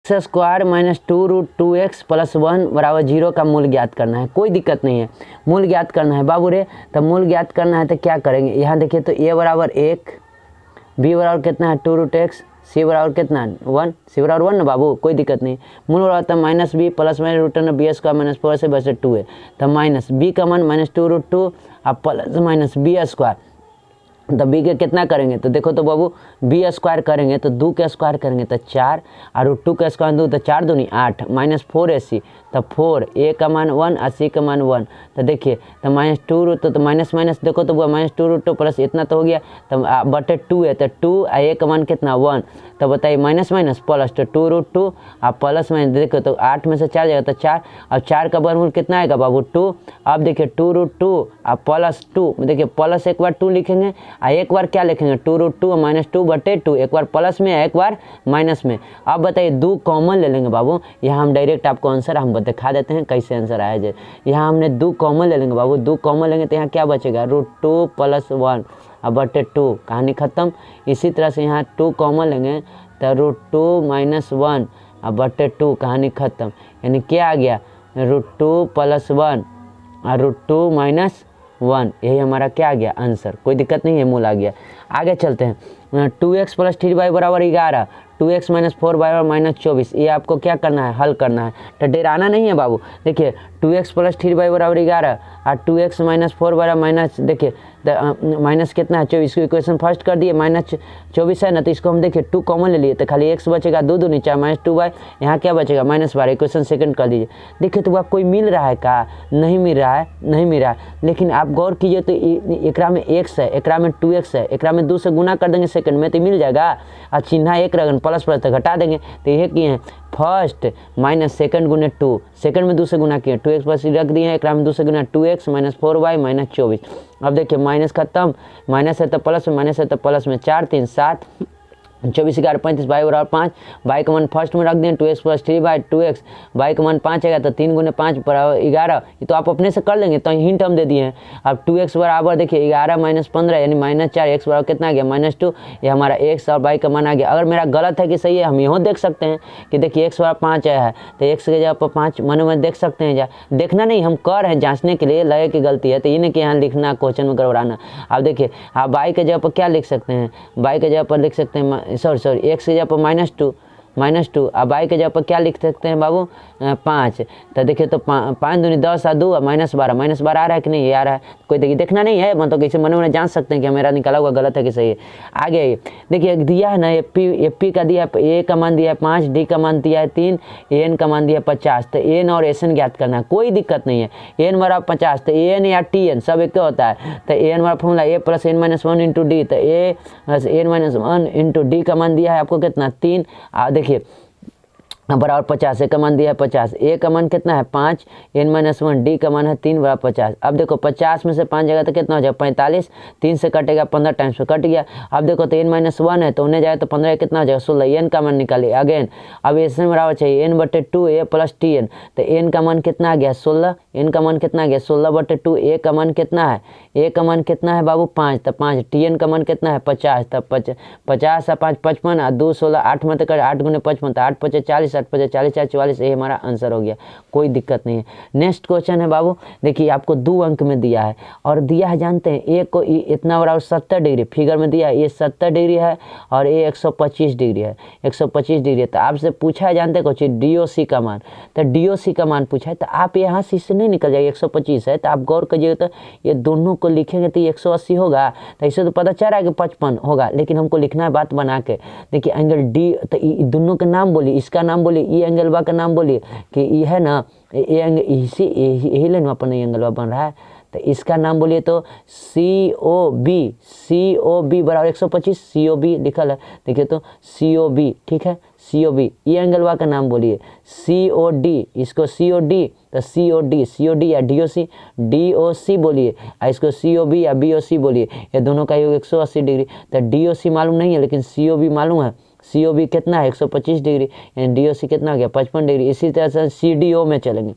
X square minus 2√2x plus 1 बराबर 0 का मूल ज्ञात करना है। कोई दिक्कत नहीं है, मूल ज्ञात करना है बाबू रे। तो मूल ज्ञात करना है तो क्या करेंगे, यहाँ देखिए तो a बराबर 1, b बराबर कितना है 2√x, c बराबर कितना है 1, c बराबर 1 ना बाबू, कोई दिक्कत नहीं। मूल बराबर था minus B plus minus root B square minus 4 से बचे 2 है, तो माइनस बी का मान माइनस 2√2 अब प्लस माइनस बी स्क्वायर, तो बी के कितना करेंगे तो देखो तो बाबू बी स्क्वायर करेंगे तो 2 के स्क्वायर करेंगे तो 4 और रूट 2 का स्क्वायर 2 तो 4 दूनी 8 माइनस 4ac तो 4, a का मान 1 और c का मान 1। तो देखिए तो माइनस 2 तो माइनस माइनस देखो तो माइनस 2√2 प्लस इतना तो हो गया, तो बटे 2 है तो 2 और a का मान कितना 1, तो बताइए माइनस माइनस प्लस तो 2√2 और प्लस माइनस देखो तो 8 में से 4 जाएगा तो 4, अब 4 का वर्गमूल कितना आएगा बाबू 2। अब देखिए 2√2 और प्लस 2, देखिए प्लस एक बार 2 लिखेंगे और एक बार क्या लिखेंगे 2√2 और माइनस 2 बटे 2, एक बार प्लस में एक बार माइनस में। अब बताइए 2 कॉमन ले लेंगे बाबू, यहाँ हम डायरेक्ट आपको आंसर हम दिखा देते हैं कैसे आंसर आया जाए। यहाँ हमने 2 कॉमन ले लेंगे बाबू, 2 कॉमन लेंगे तो यहाँ क्या बचेगा √2 प्लस 1 और बटे 2, कहानी खत्म। इसी तरह से यहाँ 2 कॉमन लेंगे तो √2 माइनस 1 और बटे 2, कहानी खत्म। यानी क्या आ गया √2 प्लस 1 और √2 माइनस 1, यही हमारा क्या आ गया आंसर। कोई दिक्कत नहीं है, मूल आ गया। आगे चलते हैं 2x प्लस 3y बराबर 11, 2x माइनस 4y बराबर माइनस 24, ये आपको क्या करना है हल करना है, तो डराना नहीं है बाबू। देखिए 2x प्लस 3y बराबर 11 और 2x माइनस 4 बराबर माइनस, देखिए माइनस कितना है 24, इसको इक्वेशन फर्स्ट कर दिए माइनस 24 है ना, तो इसको हम देखिए 2 कॉमन ले लिए तो खाली x बचेगा 2 दूनी 4 माइनस 2y, यहाँ क्या बचेगा माइनस 12, इक्वेशन सेकंड कर दीजिए। देखिए तो आपको कोई मिल रहा है का, नहीं मिल रहा है, नहीं मिल रहा है, लेकिन आप गौर कीजिए तो एकरा में x है, एकरा में 2x है, एकरा में 2 से गुना कर देंगे सेकंड में तो मिल जाएगा, और चिन्ह एक रगन प्लस प्लस तो घटा देंगे, तो ये किए हैं फर्स्ट माइनस सेकंड गुने 2, सेकंड में 2 से गुना किए 2x प्लस रख दिए हैं, एक में 2 से गुना 2x माइनस 4y माइनस 24। अब देखिए माइनस खत्म, माइनस है तो प्लस में, माइनस है तो प्लस में, 4 3 7 24 11 35 y बराबर 5, y का मान फर्स्ट में रख दें 2x plus 3y 2x, y का मान 5 आएगा तो 3 गुने 5 बराबर 11, ये तो आप अपने से कर लेंगे, तो हिंट हम दे दिए हैं। अब 2x बराबर देखिए 11 माइनस 15 यानी माइनस 4, x बराबर कितना आ गया माइनस 2, ये हमारा x और y का मान आ गया। अगर मेरा गलत है कि सही है हम यहाँ देख सकते हैं कि देखिए x बराबर 5 आया है तो x की जगह पर 5 मन में देख सकते हैं, देखना नहीं हम कर हैं जाँचने के लिए, लगे कि गलती है तो ये नहीं कि यहाँ लिखना क्वेश्चन में गड़बड़ाना। अब देखिए आप y के जगह पर क्या लिख सकते हैं, y के जगह पर लिख सकते हैं सॉरी x की जगह पर माइनस 2, अब y के जगह पर क्या लिख सकते हैं बाबू 5, तो देखिए तो 5 दूनी 10 और 2 माइनस 12 आ रहा है कि नहीं, ये आ रहा है, कोई देखिए देखना नहीं है, मतलब कैसे मन में जान सकते हैं कि मेरा निकाला हुआ गलत है कि सही है। आगे देखिए दिया है ना एपी का दिया है, ए का मान दिया है 5, डी का मान दिया है 3, एन का मान दिया है 50, तो एन और एसएन ज्ञात करना है, कोई दिक्कत नहीं है। एन बराबर 50 तो एन या टी एन सब एक होता है, तो एन बराबर formula A plus N minus 1 into D, तो A plus N minus 1 into D का मान दिया है आपको कितना 3, देखिए बराबर 50, ए का मान दिया है 50, ए का मान कितना है 5, एन माइनस 1, डी का मान है 3 बराबर 50। अब देखो 50 में से 5 जाएगा तो कितना हो जाएगा 45, 3 से कटेगा 15 टाइम्स पे कट गया। अब देखो तो एन माइनस 1 है तो उन्हें जाएगा तो 15 कितना हो जाएगा 16, एन का मान निकालिए अगेन। अब एन बराबर चाहिए एन बटे 2 ए प्लस टी एन, तो एन का मान कितना आ गया 16, एन का मान कितना आ गया 16 बटे 2, ए का मान कितना है, ए का मान कितना है बाबू 5, तो 5, टी एन का मान कितना है 50, तब 50 और 5 55 और 2 16, 8 में तो कर 8 गुने 55 तो 8 5 40, 8 5 40 44, ये हमारा आंसर हो गया, कोई दिक्कत नहीं है। नेक्स्ट क्वेश्चन है बाबू, देखिए आपको 2 अंक में दिया है और दिया है जानते हैं ए को इतना बराबर 70 डिग्री फिगर में दिया है, ये 70 डिग्री है और ये 125 डिग्री है, 125 डिग्री है। तो आपसे पूछा है जानते कुछ DOC का मान, तो DOC का मान पूछा है तो आप यहाँ से इससे नहीं निकल जाएगा, 125 है तो आप गौर करिएगा तो ये दोनों को लिखेंगे तो 180 होगा, तो इससे तो पता चल रहा है कि 55 होगा, लेकिन हमको लिखना है बात बना के। देखिए एंगल डी, तो दोनों का नाम बोलिए, इसका नाम बोलिए, ये एंगल का नाम बोलिए कि ये है ना ये एंगल, इसी यही लाइन अपन एंगल बन रहा है, तो इसका नाम बोलिए तो COB बराबर 125, COB लिखल है, देखिए तो COB ठीक है, COB ये एंगलवा का नाम बोलिए, COD इसको COD, तो COD या DOC बोलिए, और इसको COB या BOC बोलिए, ये दोनों का योग 180 डिग्री। तो DOC मालूम नहीं है लेकिन COB मालूम है, COB कितना है 125 डिग्री, यानी DOC कितना हो गया 55 डिग्री। इसी तरह से CDO में चलेंगे,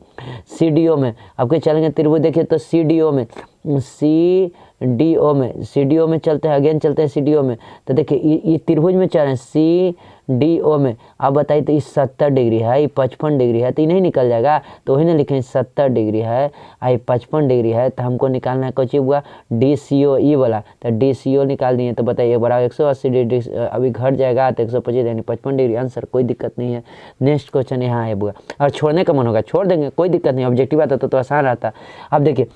CDO में आपके चलेंगे त्रिभुज, देखिए तो CDO में चलते हैं, अगेन चलते हैं CDO में, तो देखिए ये त्रिभुज में चल रहे हैं डी ओ में। अब बताइए तो इस 70 डिग्री है, ये 55 डिग्री है, तो ये नहीं निकल जाएगा, तो वही ना लिखें 70 डिग्री है, आई 55 डिग्री है, तो हमको निकालना है कोई हुआ डी सी ओ ई वाला, तो डी सी ओ निकाल दिए, तो बताइए बराबर 180 डिग्री अभी घट जाएगा तो 125 यानी 55 डिग्री आंसर, कोई दिक्कत नहीं है। नेक्स्ट क्वेश्चन यहाँ है बुआ, और छोड़ने का मन होगा छोड़ देंगे, कोई दिक्कत नहीं, ऑब्जेक्टिव आता तो आसान रहता। अब देखिए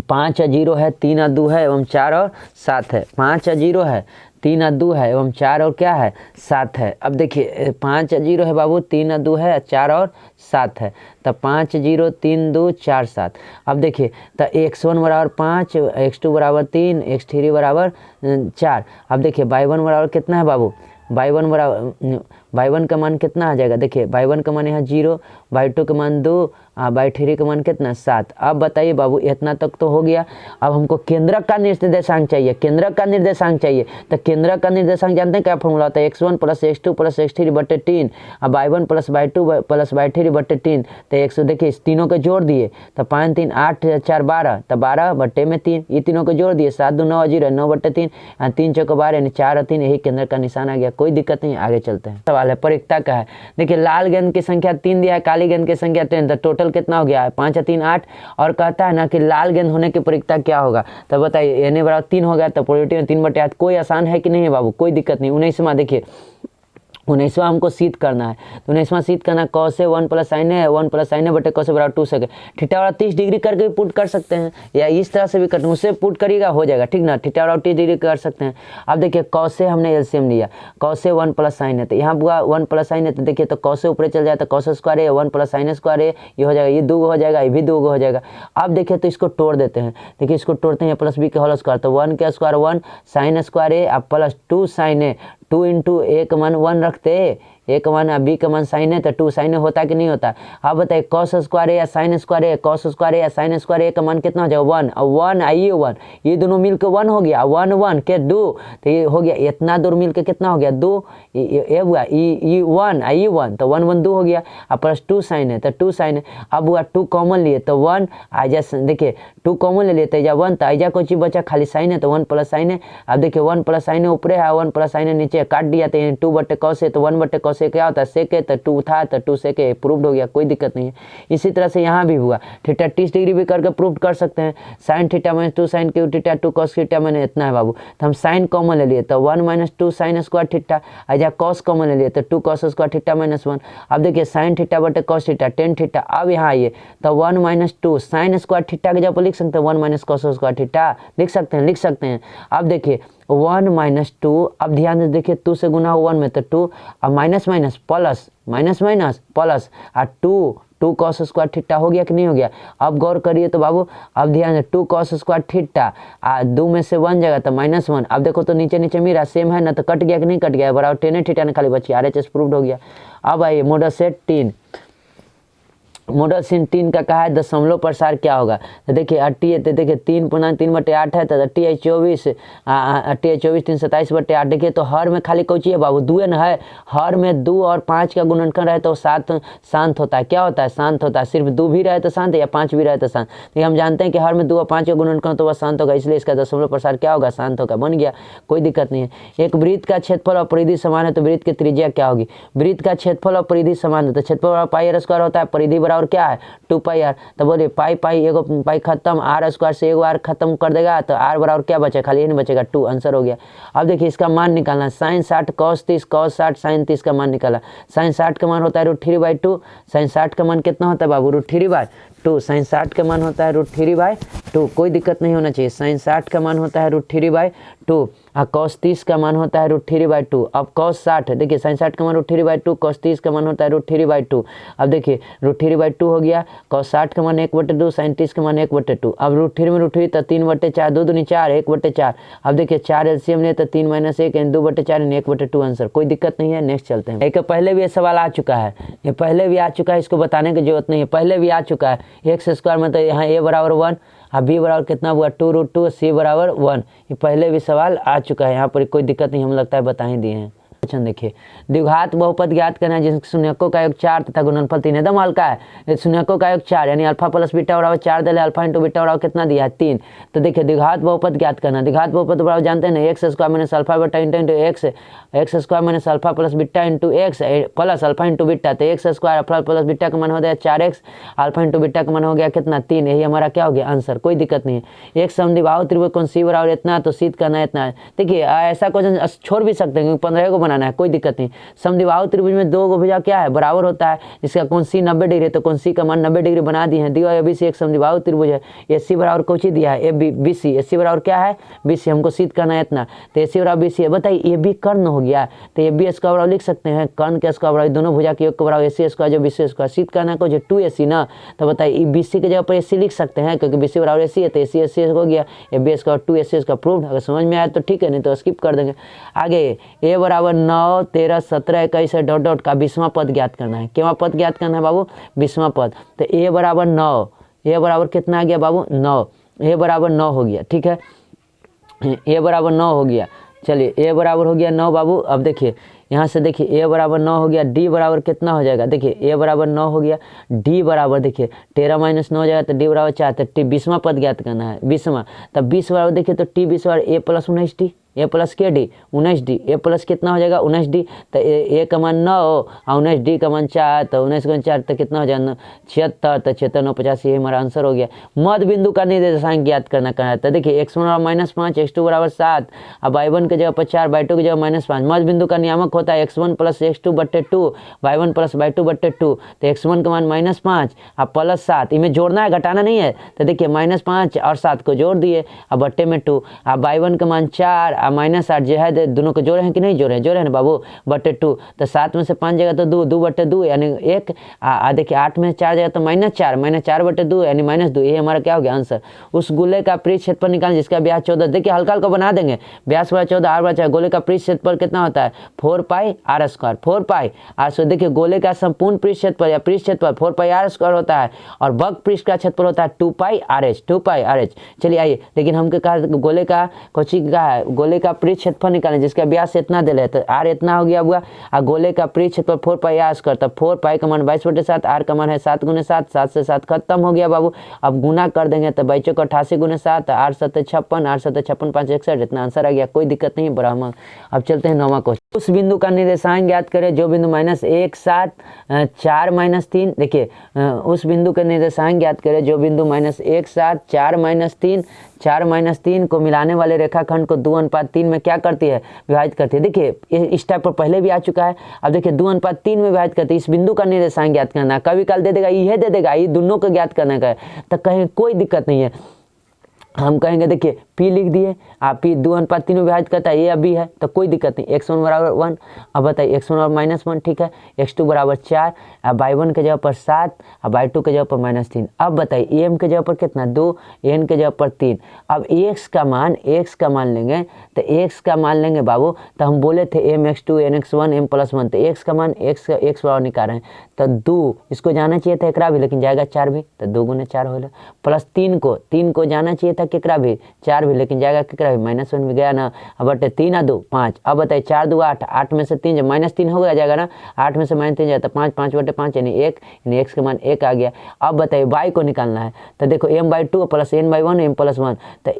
5 और 0 है, 3 और 2 है एवं 4 और 7 है, 5 और 0 है, 3 और 2 है एवं 4 और क्या है 7 है। अब देखिए 5 और 0 है बाबू, 3 और 2 है, 4 और 7 है, तब 5 0 3 2 4 7। अब देखिए तो x1 बराबर 5, x2 बराबर 3, x3 बराबर 4। अब देखिए y1 बराबर कितना है बाबू, y1 का मान कितना आ जाएगा, देखिए y1 का मान यहाँ 0, y2 का मान 2, y3 का मान कितना 7। अब बताइए बाबू इतना तक तो हो गया। अब हमको केंद्रक का निर्देशांक चाहिए, केंद्रक का निर्देशांक चाहिए, तो केंद्रक का निर्देशांक जानते हैं क्या फॉर्मूला होता है, x1 plus x2 plus x3 बटे 3, अब y1 plus y2 plus y3 बटे 3, तो 100 देखिए इस तीनों को जोड़ दिए तो 5 3 8 4 12, तो 12 बटे में 3, ये तीनों को जोड़ दिए 7 2 9 0 9 बटे 3, 3 चौको 12 यानी 4 और 3, यही केंद्र का निशान आ गया, कोई दिक्कत नहीं। आगे चलते हैं, सवाल है परिक्ता का है। देखिए लाल गेंद की संख्या 3 दिया है, काली गेंद की संख्या 10, तो टोटल कितना हो गया है 5 और 3 8, और कहता है ना कि लाल गेंद होने की परिक्ता क्या होगा, तो बताइए एन बराबर 3 हो गया, तो प्रोबेबिलिटी में 3 बटे 8, कोई आसान है कि नहीं है बाबू, कोई दिक्कत नहीं। 19वां देखिए 19वां हमको सिद्ध करना है, तो 19वां सिद्ध करना कॉस से 1 प्लस साइन है, 1 प्लस साइन है बटे कॉस बराबर 2 सेक, थीटा बराबर 30 डिग्री करके भी पुट कर सकते हैं, या इस तरह से भी करते हैं, उससे पुट करिएगा हो जाएगा, ठीक ना, थीटा बराबर 30 डिग्री कर सकते हैं। अब देखिए कॉस से हमने एलसीएम लिया, कॉस से 1 प्लस साइन है, तो यहाँ बुआ 1 प्लस साइन है, तो देखिए तो कॉस से ऊपर चल जाए तो कॉस स्क्वायर है, 1 प्लस साइन स्क्वायर है, ये हो जाएगा, ये 2 हो जाएगा, ये भी 2 हो जाएगा। अब देखिए तो इसको तोड़ देते हैं, देखिए इसको तोड़ते हैं, प्लस बी के होल स्क्वायर, तो 1 के स्क्वायर 1 साइन स्क्वायर है, अब प्लस 2 साइन है, 2 इंटू ए का मान 1 रखते हैं, ए का मान बी का मान साइन है, तो 2 साइन होता कि नहीं होता। अब बताइए कॉस स्क्वायर है या साइन स्क्वायर है, कॉस स्क्वायर है या साइन स्क्वायर है का मान कितना हो जाएगा 1, और 1 आइए 1, ये दोनों मिलकर 1 हो गया, 1 1 के 2, तो ये हो गया, इतना दूर मिलकर कितना हो गया 2, ये हुआ ये 1 आइए 1, तो 1 1 2 हो गया, अब प्लस 2 साइन है, तो 2 साइन है, अब हुआ 2 कॉमन लिए तो 1 आजा, देखिए 2 कॉमन ले लेते हैं 1, तो आजा कोई चीज बचा खाली साइन है, तो 1 प्लस साइन है। अब देखिए 1 प्लस साइन है ऊपर है, 1 प्लस साइन है नीचे, काट दिया तो 2 बटे कॉस है, तो 1 बटे कॉस क्या होता है सेक, तो 2 था तो 2 से के प्रूव्ड हो गया, कोई दिक्कत नहीं है। इसी तरह से यहाँ भी हुआ, थीटा 30 डिग्री भी करके प्रूव कर सकते हैं, sine theta minus 2 sine cube theta 2 cos theta मैंने इतना है बाबू, तो हम साइन कॉमन ले लिए तो 1 माइनस 2 साइन स्क्वायर थीटा, आजा कॉस कॉमन ले लिए तो 2 कॉस स्क्वायर थीटा माइनस 1। अब देखिए साइन थीटा बटे कॉस थीटा टेन थीटा, अब यहाँ आइए तो 1 माइनस 2 साइन स्क्वायर थीटा के जब लिख सकते हैं 1 माइनस कॉस स्क्वायर थीटा लिख सकते हैं। अब देखिए 1 माइनस 2, अब ध्यान से देखिए 2 से गुना 1 में तो 2, अब minus minus plus minus minus plus, और 2 कॉस स्क्वायर थीटा हो गया कि नहीं हो गया। अब गौर करिए तो बाबू, अब ध्यान से 2 कॉस स्क्वायर थीटा 2 में से 1 जाएगा तो -1, अब देखो तो नीचे नीचे मेरा सेम है ना, तो कट गया कि नहीं कट गया, बराबर टेन थीटा ने खाली बची, RHS प्रूव्ड हो गया। अब आइए मॉडल सेट 3, मॉडल सीन 3 का कहा है दशमलव प्रसार क्या होगा, तो देखिए 38, तो देखिए 3 पूर्णांक 3 बटे 8 है, तो 38 24 3 27 बटे 8, देखिए तो हर में खाली कोची है बाबू 2 न है, हर में 2 और 5 का गुणनखंड रहे तो 7 शांत होता है, क्या होता है शांत होता है, सिर्फ 2 भी रहे तो शांत है या 5 भी रहे तो शांत, तो हम जानते हैं कि हर में 2 और 5 का गुणनखंड तो वह शांत होगा, इसलिए इसका दशमलव प्रसार क्या होगा शांत होगा, बन गया, कोई दिक्कत नहीं है। एक वृत्त का क्षेत्रफल और परिधि समान है तो वृत्त की त्रिज्या क्या होगी, वृत्त का क्षेत्रफल और परिधि समान है तो क्षेत्रफल बराबर पाई r स्क्वायर होता है, परिधि बराबर क्या है 2 पाई r, तो बोलिए पाई पाई एगो पाई खत्म, r स्क्वायर से एगो r खत्म कर देगा तो r बराबर क्या बचेगा खाली नहीं बचेगा 2, आंसर हो गया। अब देखिए इसका मान निकालना, साइन 60 कॉस 30 कॉस 60 साइन 30 का मान निकाला, साइन 60 का मान होता है √3/2, साइन 60 का मान कितना होता है बाबू √3/2, साइन 60 का मान होता है √3/2, कोई दिक्कत नहीं होना चाहिए, साइन 60 का मान होता है √3/2 और कॉस 30 का मान होता है √3/2। अब कॉस 60 देखिए साइन 60 का मान √3/2, कॉस 30 का मान होता है √3/2, अब देखिए √3/2 हो गया, कॉस 60 का मान 1/2, साइन 30 का मान 1/2, अब √3 में √3 तो 3/4, 2 दूनी 4 1/4, अब देखिए 4 एलसीएम ले तो 3 - 1 यानी 2/4 यानी 1/2 आंसर, कोई दिक्कत नहीं है। नेक्स्ट चलते हैं, एक पहले भी ये सवाल आ चुका है, ये पहले भी आ चुका है, इसको बताने की जरूरत नहीं है, पहले भी आ चुका है, एक्स स्क्वायर में तो यहाँ a बराबर 1 और b बराबर कितना हुआ 2√2, c बराबर 1, ये पहले भी सवाल आ चुका है, यहाँ पर कोई दिक्कत नहीं, हम लगता है बता ही दिए हैं। क्वेश्चन देखिए, द्विघात बहुपद ज्ञात करना है जिसके शून्यकों का योग 4 तथा गुणनफल 3 एकदम हल्का है। शून्यकों का योग 4 यानी अल्फा प्लस बीटा बराबर 4 दे, अल्फा इंटू बीटा बराबर कितना दिया है 3। तो देखिए द्विघात बहुपद ज्ञात करना, द्विघात बहुपद बराबर जानते हैं ना X square minus alpha beta into X, X square minus alpha plus beta into X plus alpha into beta. तो X square alpha plus beta का मान हो गया 4x, अल्फा इंटू बीटा का मान हो गया कितना 3। यही हमारा क्या हो गया आंसर, कोई दिक्कत नहीं है। एक समद्विबाहु त्रिभुज कोण सी बराबर इतना तो सिद्ध करना है इतना। देखिए ऐसा क्वेश्चन छोड़ भी सकते हैं क्योंकि 15 को बनाना है, कोई दिक्कत नहीं। समद्विबाहु त्रिभुज में दो भुजा क्या है बराबर होता है, जिसका कोण सी 90 डिग्री है तो कोण सी का मान 90 डिग्री बना दिए हैं। दिया एबीसी एक समद्विबाहु त्रिभुज है, एसी बराबर कुछ ही दिया है एबीसी, एसी बराबर क्या है बीसी, हमको सिद्ध करना है इतना। तो एसी बराबर बीसी है, बताइए ये भी कर्ण हो गया तो ए बी स्क्वायर बराबर लिख सकते हैं कर्ण के स्क्वायर बराबर दोनों भुजा के योग के बराबर एसी स्क्वायर जो बीसी स्क्वायर, सिद्ध करना को जो 2ac ना। तो बताइए बीसी के जगह पर एसी लिख सकते हैं क्योंकि बीसी बराबर एसी है तो एसी एसी हो गया, ए बी स्क्वायर 2ac इसका प्रूफ। अगर समझ में आया तो ठीक है, नहीं तो स्किप कर देंगे। आगे ए बराबर 9 13 17 21 डॉट डॉट का 20वां पद ज्ञात करना है। क्यों पद ज्ञात करना है बाबू 20वां पद। तो ए बराबर 9, ए बराबर कितना आ गया बाबू 9, ए बराबर 9 हो गया, ठीक है ए बराबर 9 हो गया। चलिए ए बराबर हो गया 9 बाबू। अब देखिए यहाँ से देखिए ए बराबर 9 हो गया, डी बराबर कितना हो जाएगा, देखिए ए बराबर 9 हो गया, डी बराबर देखिए 13 माइनस 9 हो जाएगा तो डी बराबर 4, तो टी 20वां पद ज्ञात करना है 20वां। तब 20 बराबर देखिए तो टी 20 बराबर ए प्लस 19 डी, ए प्लस के डी 19 डी, ए प्लस कितना हो जाएगा 19 डी। तो ए का मान 9 और 19 डी का मान 4, तो 19 का 4 तो कितना हो जाएगा 76, तो 76 9 50, ये हमारा आंसर हो गया। मध्य बिंदु का निर्देशांक ज्ञात करना है। तो देखिए x1 बराबर -5, x2 बराबर 7, अब y1 के जगह पर 4, y2 की जगह -5। मध्य बिंदु का नियामक होता है x1 प्लस x2 बट्टे 2, y1 प्लस y2 बट्टे 2। तो x1 का मान -5 अब प्लस 7, इनमें जोड़ना है घटाना नहीं है। तो देखिए -5 और 7 को जोड़ दिए, अब बट्टे में 2, अब y1 का मान 4 और -8 जो है दोनों को जोड़े हैं कि नहीं जोड़े हैं, जोड़े हैं ना बाबू बट्टे 2। तो 7 में से 5 जगह तो 2, 2 बट्टे 2 यानी 1। देखिए 8 में 4 जगह तो -4, -4 बट्टे 2 यानी -2। ये हमारा क्या हो गया आंसर। उस गोले का पृष्ठ क्षेत्रफल निकालें जिसका व्यास 14, देखिए हल्का हल्का बना देंगे, व्यास बड़ा 14 आर बड़ा 4, गोले का पृष्ठ क्षेत्रफल कितना होता है 4 pi R square, 4 pi R square. देखिए गोले का संपूर्ण पृष्ठ क्षेत्रफल या पृष्ठ क्षेत्रफल 4 पाई आर स्क्वायर होता है और वक्र पृष्ठ का क्षेत्रफल होता है 2 पाई आर एच, 2 पाई आर एच। चलिए आइए, लेकिन हमको कहा गोले का कोची का है, गोले का पृष्ठ क्षेत्रफल निकालें जिसका व्यास इतना दे रहे, तो आर इतना हो गया हुआ और गोले का पृष्ठ क्षेत्रफल 4 पाई आर स्क्वायर, तब 4 पाई का मान 22/7, आर का मान है 7 × 7, 7 से 7 खत्म हो गया बाबू। अब गुना कर देंगे तो 22 को 88 × 7, 8 7 56, 8 7 56 5 61, इतना आंसर आ गया, कोई दिक्कत नहीं ब्राह्मण। अब चलते हैं 9वां क्वेश्चन। उस बिंदु का निर्देशांक ज्ञात करें जो बिंदु -1 7 4 -3, देखिए उस बिंदु का निर्देशांक ज्ञात करें जो बिंदु -1 7 4 -3 4 -3 को मिलाने वाले रेखाखंड को 2:3 में क्या करती है विभाजित करती है। देखिए इस टाइप पर पहले भी आ चुका है। अब देखिए 2:3 में विभाजित करती है। इस बिंदु का निर्देशांक ज्ञात करना, कभी काल दे देगा यह दे देगा, ये दोनों को ज्ञात करने का है, तो कहीं कोई दिक्कत नहीं है। हम कहेंगे देखिए P लिख दिए, आप P 2:3 में विभाजित करता है, ये अभी है तो कोई दिक्कत नहीं। x1 बराबर 1, अब बताइए x1 बराबर -1, ठीक है, x2 बराबर 4, अब y1 के जगह पर 7, अब y2 के जगह पर -3। अब बताइए m के जगह पर कितना 2, n के जगह पर 3। अब x का मान लेंगे, तो x का मान लेंगे बाबू, तो हम बोले थे mx2 nx1 m+1, तो x का मान x बराबर निकाल रहे हैं तो 2, इसको जाना चाहिए था एकरा भी लेकिन जाएगा 4 भी, तो 2 × 4 हो गया, प्लस 3 को जाना चाहिए था केकरा भी 4 भी लेकिन जाएगा केकरा भी -1 में गया ना। अब बटे 3 और 2 5, अब बताइए 4 2 8, 8 में से 3 जब -3 हो गया जाएगा ना, 8 में से -3 जाएगा तो 5, 5 बटे 5 यानी 1, यानी x का मान 1 आ गया। अब बताइए y को निकालना है, तो देखो m/2 प्लस n/1 m+1, तो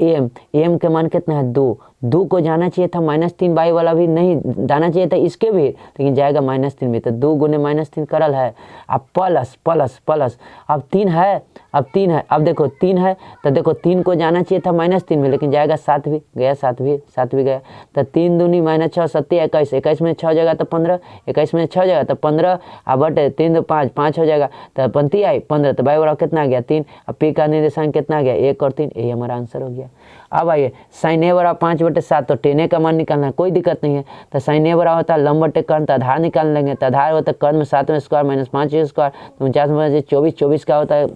m के मान कितना है 2 को जाना चाहिए था -3, y वाला भी नहीं जाना चाहिए था इसके भी, लेकिन जाएगा -3 में, तो 2 × -3 करल है। अब प्लस प्लस प्लस, अब 3 है, अब देखो 3 है, तो देखो 3 को जाना चाहिए था -3 में लेकिन जाएगा 7 भी गया, 7 भी गया, तो 3 दूनी -6 7 21, 21 में 6 जाएगा तो 15, 21 में 6 जाएगा तो 15, अब बटे 3 2 5, 5 हो जाएगा तो 15 आई 15, तो y बराबर कितना आ गया 3। अब P का निर्देशांक कितना आ गया 1 और 3, यही हमारा आंसर हो गया। अब आइए sin a बराबर 5/7, तो tan a का मान निकालना है, कोई दिक्कत नहीं है। तो sin a बराबर होता है लंब बटे कर्ण, तो आधार निकाल लेंगे, तो आधार होता है कर्ण में 7 में स्क्वायर -5 स्क्वायर, तो 49 में 24, 24 का होता है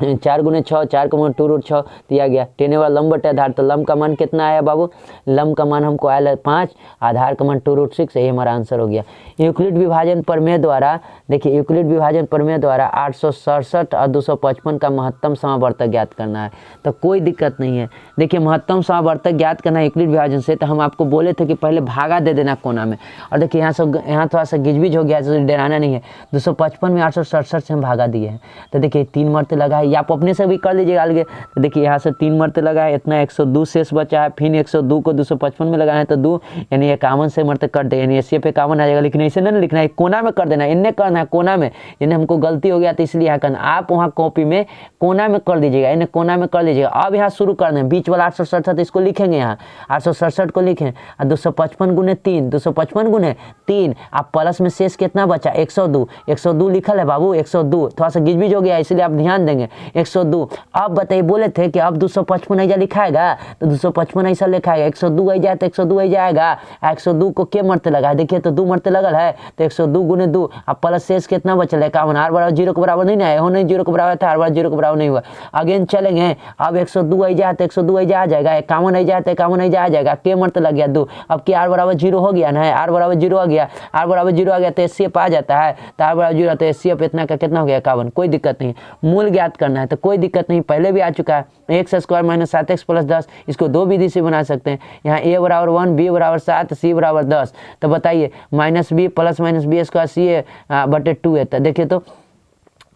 4 गुने 6, 4 का मान 2√6 दिया गया। टेने वाला लंब बटे आधार, तो लंब का मान कितना आया बाबू, लंब का मान हमको आया 5, आधार का मान 2√6, यही हमारा आंसर हो गया। यूक्लिड विभाजन प्रमेय द्वारा, देखिए यूक्लिड विभाजन प्रमेय द्वारा 867 और 255 का महत्तम समावर्तक ज्ञात करना है, तो कोई दिक्कत नहीं है। देखिए महत्तम समावर्तक ज्ञात करना है यूक्लिड विभाजन से, तो हम आपको बोले थे कि पहले भागा दे देना कोना में, और देखिए यहाँ थोड़ा सा गिजबिज हो गया, तो डराना नहीं है। 255 में 867 से हम भागा दिए हैं, तो देखिए 3 मरते लगा है, या आप अपने से भी कर लीजिएगा आगे। तो देखिए यहाँ से 3 मरते लगा है, इतना 102 शेष बचा है, फिर 102 को 255 में लगाए तो 2, यानी 51 से मरते कट दे, यानी 80 पे 51 आ जाएगा। लेकिन ऐसे नहीं लिखना है, कोना में कर देना, इन्हें करना है कोना में, इन्हें हमको गलती हो गया तो इसलिए यहाँ करना, आप वहाँ कॉपी में कोना में कर दीजिएगा, इन्हें कोना में कर लीजिएगा। अब यहाँ शुरू कर दें, बीच वाला 867 इसको लिखेंगे, यहाँ 867 को लिखें, और 255 गुने 3, 255 गुने 3, आप प्लस में शेष कितना बचा, 102, 102 लिखल है बाबू, 102, थोड़ा सा गिजबिज हो गया इसलिए आप ध्यान देंगे, 102। अब बताइए, बोले थे कि अब 255 ऐसा लिखाएगा, तो 255 ऐसा लिखाएगा, 102 आई जाए तो 102 आई जाएगा, 102 को क्या मरते लगा है, देखिए तो 2 मरते लगल है, तो 102 गुने 2, अब प्लस शेष कितना बचल है, 51, आर बराबर 0 के बराबर नहीं ना, हो नहीं 0 के बराबर था, आर बराबर 0 के बराबर नहीं हुआ। अगेन चलेंगे, अब 102 आई जाए तो 102 आई जा जाएगा, 51 आई जाए तो 51 आई जा जाएगा, के मरते लग गया 2, अब क्या आर बराबर 0 हो गया ना, आर बराबर 0 आ गया, आर बराबर 0 आ गया तो 80 पे आ जाता है, तो आर बराबर 0 तो 80 पे इतना का कितना हो गया, 51, कोई दिक्कत नहीं। मूल ज्ञात करना है तो कोई दिक्कत नहीं, पहले भी आ चुका है, x² - 7x + 10, इसको दो विधि से बना सकते हैं। यहाँ a बराबर 1, b बराबर 7, c बराबर 10, तो बताइए -b + -b² c बटे 2 है। तो देखिए तो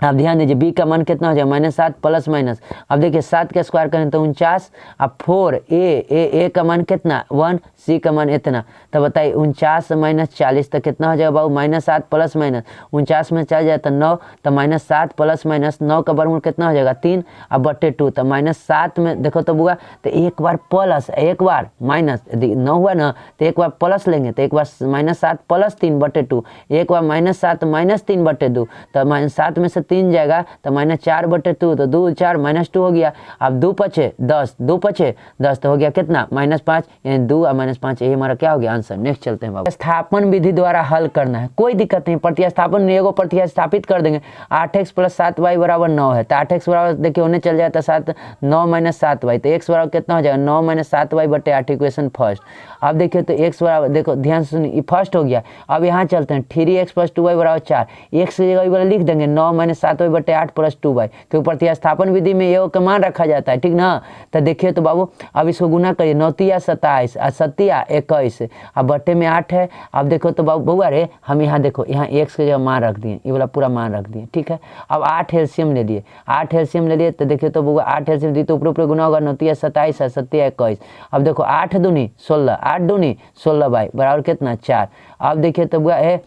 आप ध्यान दीजिए, b का मान कितना हो जाए, -7 प्लस माइनस, अब देखिए 7 का स्क्वायर करें तो 49, अब 4 a का मान कितना 1, c का मान इतना, तो बताइए 49 - 40 तो कितना हो जाएगा बाबू, -7 प्लस माइनस, 49 में चल जाए तो 9, तो -7 प्लस माइनस 9 का वर्गमूल कितना हो जाएगा 3, अब बटे 2, तो -7 में देखो तो बुआ, तो एक बार प्लस एक बार माइनस, 9 हुआ ना, तो एक बार प्लस लेंगे, तो एक बार -7 प्लस 3 बटे 2, एक बार -7 - 3 बटे 2, तो -7 में से 3 जाएगा तो -4 बटे 2, तो 2 4 -2 हो गया। अब 2 पचे 10, 2 पचे 10, तो हो गया कितना -5, यानी 2 और -5, यही हमारा क्या हो गया आंसर। नेक्स्ट चलते हैं बाबू, स्थापन विधि द्वारा हल करना है, कोई दिक्कत नहीं, प्रतिस्थापन में एगो प्रतिस्थापित कर देंगे। 8x + 7y बराबर 9 है, तो 8x बराबर देखिए उन्हें चल जाता 7, 9 - 7y, तो x बराबर कितना हो जाएगा 9 - 7y बटे 8, इक्वेशन फर्स्ट। अब देखिए तो x बराबर, देखो ध्यान से सुनिए, फर्स्ट हो गया। अब यहाँ चलते हैं 3x + 2y बराबर 4, x की जगह वाला लिख देंगे 9 - 7y बटे 8 + 2y, क्योंकि प्रतिस्थापन विधि में ये का मान रखा जाता है, ठीक ना। तो देखिए तो बाबू अब इसको गुना करिए, 9 × 27 और 7 × 21, अब बटे में 8 है। अब देखो तो बाबू बउआ रे, हम यहाँ देखो यहाँ x की जगह मान रख दिए, ये वाला पूरा मान रख दिए, ठीक है। अब 8 एलसीएम ले लिए, 8 एलसीएम ले लिए, तो देखिए तो बउआ 8 एलसीएम दी तो ऊपर गुना होगा, 9 × 27 और 7 × 21। अब देखो 8 दूनी 16, 8 दूनी 16 बाई बराबर कितना 4। अब देखिए तो बुआ है,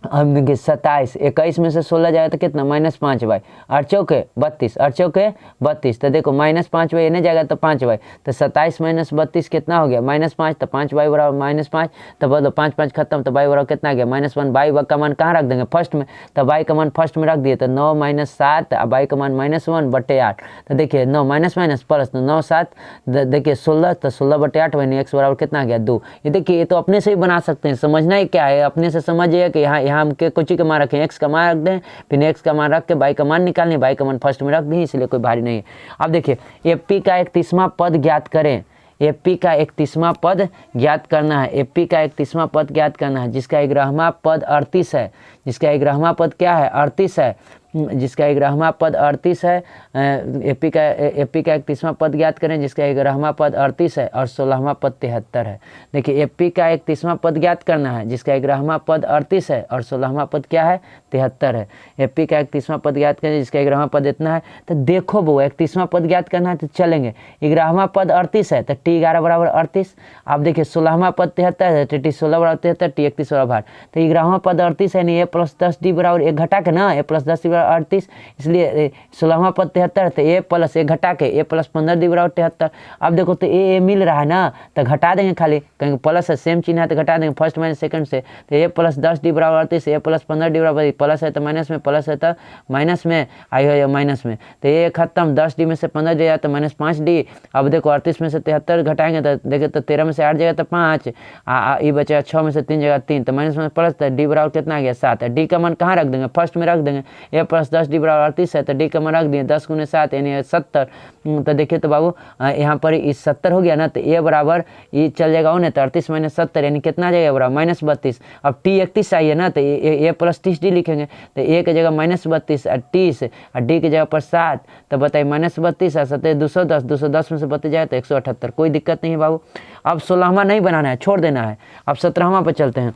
अब देखिए 27, 21 में से 16 जाएगा तो कितना -5 बाई, 8 चौके 32, 8 चौके 32, तो देखो -5 बाई नहीं जाएगा तो 5 बाई, तो 27 - 32 कितना हो गया -5, तो 5 बाई बराबर -5, तो बोलो 5 5 खत्म, तो बाई बराबर कितना गया -1। बाई का मान कहाँ रख देंगे, फर्स्ट में, तो बाई का मान फर्स्ट में रख दिए, तो 9 - 7 और बाई का मान -1 बटे 8, तो देखिए 9 - प्लस 9 7, देखिए 16, तो 16 बटे 8 बनी, x बराबर कितना गया 2। ये देखिए ये तो अपने से ही बना सकते हैं, समझना ही क्या है, अपने से समझिए कि यहाँ हम के कुछ का मान रखें, x का मान रख दें, फिर x का मान रख के बाई का मान निकालने, बाई का मान फर्स्ट में रख दें, इसलिए कोई भारी नहीं है। अब देखिए एपी का 31वां पद ज्ञात करें, एपी का 31वां पद ज्ञात करना है, एपी का 31वां पद ज्ञात करना है, जिसका 11वां पद 38 है, जिसका 11वां पद क्या है 38 है, जिसका 11वां पद 38 है। एपी का 31वां पद ज्ञात करें, जिसका 11वां पद 38 है और 16वां पद 73 है। देखिए एपी का 31वां पद ज्ञात करना है, जिसका 11वां पद 38 है और 16वां पद क्या है 73 है। एपी का 31वां पद ज्ञात करें, जिसका 11वां पद इतना है। तो देखो वो 31वां पद ज्ञात करना है, तो चलेंगे 11वां पद 38 है, तो t11 बराबर 38। अब देखिए 16वां पद 73 है, तो t16 बराबर 73, t31 बराबर 8। तो 11वां पद 38 है, नहीं a + 10d बराबर 1 घटा के ना, a + 10d बराबर 38, इसलिए 16वां पद 73, तो a + 1 घटा के a + 15d बराबर 73। अब देखो तो a मिल रहा है ना, तो घटा देंगे खाली, कहीं प्लस है सेम चिन्ह है तो घटा देंगे फर्स्ट माइनस सेकंड से, तो a + 10d बराबर 38, a + 15d बराबर, प्लस है तो माइनस में, प्लस है तो माइनस में, आई हो माइनस में, तो ये खत्म, 10d में से 15 जाएगा तो -5d। अब देखो 38 में से 73 घटाएंगे तो देखिए तो 13 में से 8 जाएगा तो 5, ये बचेगा 6 में से 3 जाएगा 3, तो माइनस में प्लस, तो d बराबर कितना आ गया 7 है। d का मान कहाँ रख देंगे, फर्स्ट में रख देंगे, a प्लस 10d बराबर 38 है, तो d का मान रख दिए 10 × 7 यानी 70। तो देखिए तो बाबू यहाँ पर इस 70 हो गया ना, तो a बराबर ये चल जाएगा उन्हें, तो 38 - 70 यानी कितना आ जाएगा बराबर -32। अब t 31 चाहिए ना, तो a प्लस 30d लिखेंगे, तो a की जगह -32 और 30 और d की जगह पर 7, तो बताइए -32 और 7 210, 210 में से 32 जाए तो 178। कोई दिक्कत नहीं है बाबू। अब 16वां नहीं बनाना है, छोड़ देना है। अब 17वां पर चलते हैं।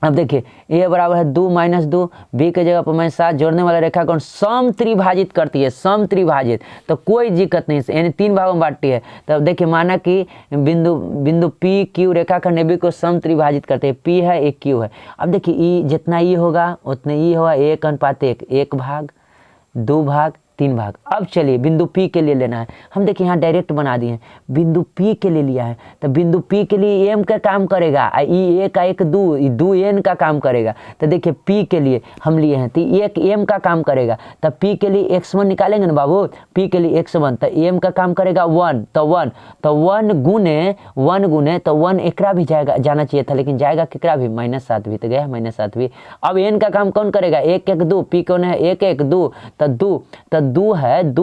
अब देखिए a बराबर है 2 - 2, b के जगह पर -7, जोड़ने वाला रेखा कौन सम त्रिभाजित करती है, सम त्रिभाजित, तो कोई दिक्कत नहीं, यानी 3 भागों में बांटती है। तो देखिए माना कि बिंदु p q रेखाखंड AB को सम त्रिभाजित करते हैं, p है एक q है। अब देखिए ई जितना ई होगा उतना ई होगा 1:1, 1 भाग 2 भाग 3 भाग। अब चलिए बिंदु P के लिए लेना है, हम देखिए यहाँ डायरेक्ट बना दिए हैं, बिंदु P के लिए लिया है, तो बिंदु P के लिए m का काम करेगा, ई 1 का 1 2 n का काम करेगा। तो देखिए P के लिए हम लिए हैं, तो 1 m का काम करेगा, तो P के लिए x1 निकालेंगे ना बाबू, P के लिए x1, तो m का काम करेगा 1, तो 1 गुने तो 1 एकरा भी जाना चाहिए था, लेकिन जाएगा केकरा भी -7 भी, तो गया -7 भी। अब n का काम कौन करेगा, 1 1 2, P कौन है 1 1 2, तो 2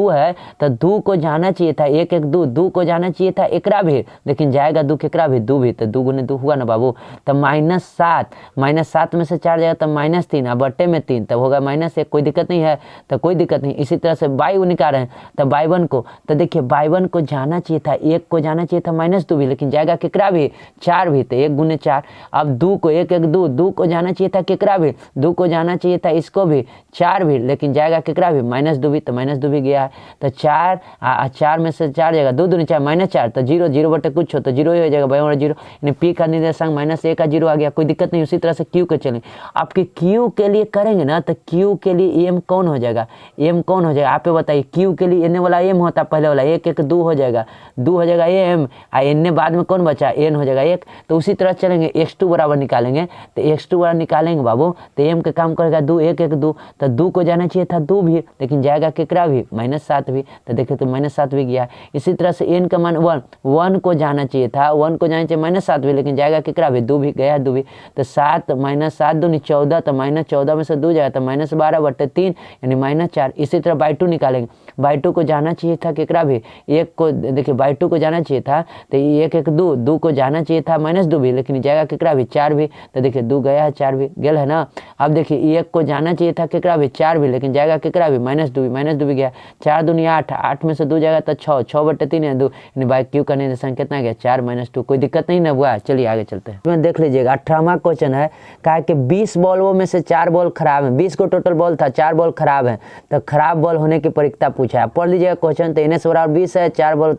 है तो 2 को जाना चाहिए था 1 1 2 को जाना चाहिए था एकरा भी, लेकिन जाएगा 2 केकरा भी 2 भी, तो 2 गुने 2 हुआ ना बाबू, तो -7 में से 4 जाएगा तो -3 और बट्टे में 3, तब होगा -1। कोई दिक्कत नहीं है, तो कोई दिक्कत नहीं। इसी तरह से y निकाल रहे हैं, तो y1 को, तो देखिए y1 को जाना चाहिए था 1 को जाना चाहिए था -2 भी, लेकिन जाएगा केकरा भी 4 भी, तो 1 गुने 4। अब 2 को 1 1 2 को जाना चाहिए था केकरा भी, 2 को जाना चाहिए था इसको भी 4 भी, लेकिन जाएगा केकरा भी -2 भी, तो -2 भी गया है। तो 4 में से 4 जाएगा 2 दूनी 4 -4, तो 0 0 बटे कुछ हो तो 0 ही हो जाएगा, बराबर 0, यानी P का निर्देशांक -1 का 0 आ गया। कोई दिक्कत नहीं। उसी तरह से Q के चलें, आपके Q के लिए करेंगे ना, तो Q के लिए m कौन हो जाएगा, m कौन हो जाएगा आप बताइए। Q के लिए n वाला m होता पहले वाला 1 1 2 हो जाएगा, 2 हो जाएगा m, n बाद में कौन बचा n हो जाएगा 1। तो उसी तरह चलेंगे x2 बराबर निकालेंगे, तो x2 बराबर निकालेंगे बाबू, तो m का काम करेगा 2 1 1 2, तो 2 को जाना चाहिए था 2 भी, लेकिन जाएगा केकरा भी -7 भी, तो देखिए तो -7 भी गया। इसी तरह से n का मान 1 को जाना चाहिए था, 1 को जाना चाहिए -7 भी, लेकिन जाएगा केकरा भी 2 भी, गया 2 भी। तो 7 -7 दूनी 14, तो -14 में से 2 जाएगा तो -12 बटे 3 यानी -4। इसी तरह y2 निकालेंगे, y2 को जाना चाहिए था केकरा भी 1 को, देखिए y2 को जाना चाहिए था, तो 1 1 2 को जाना चाहिए था -2 भी, लेकिन जाएगा केकरा भी 4 भी, तो देखिए 2 गया है 4 भी गेल है ना। अब देखिए 1 को जाना चाहिए था केकरा भी 4 भी, लेकिन जाएगा केकरा भी -2 भी गया, 4 दूनी 8, 8 में से 2 जाएगा तो 6 बटे 3 है 2, यानी बाई Q का निर्देशांक कितना गया 4 -2। कोई दिक्कत नहीं ना हुआ। चलिए आगे चलते हैं। देख लीजिएगा 18वां क्वेश्चन है, कहा कि 20 बॉलों में से 4 बॉल खराब है, 20 को टोटल बॉल था, 4 बॉल खराब है, तो खराब बॉल होने की परिकता पूछा है। पढ़ लीजिएगा क्वेश्चन, तो NS बराबर 20 है, 4 बॉल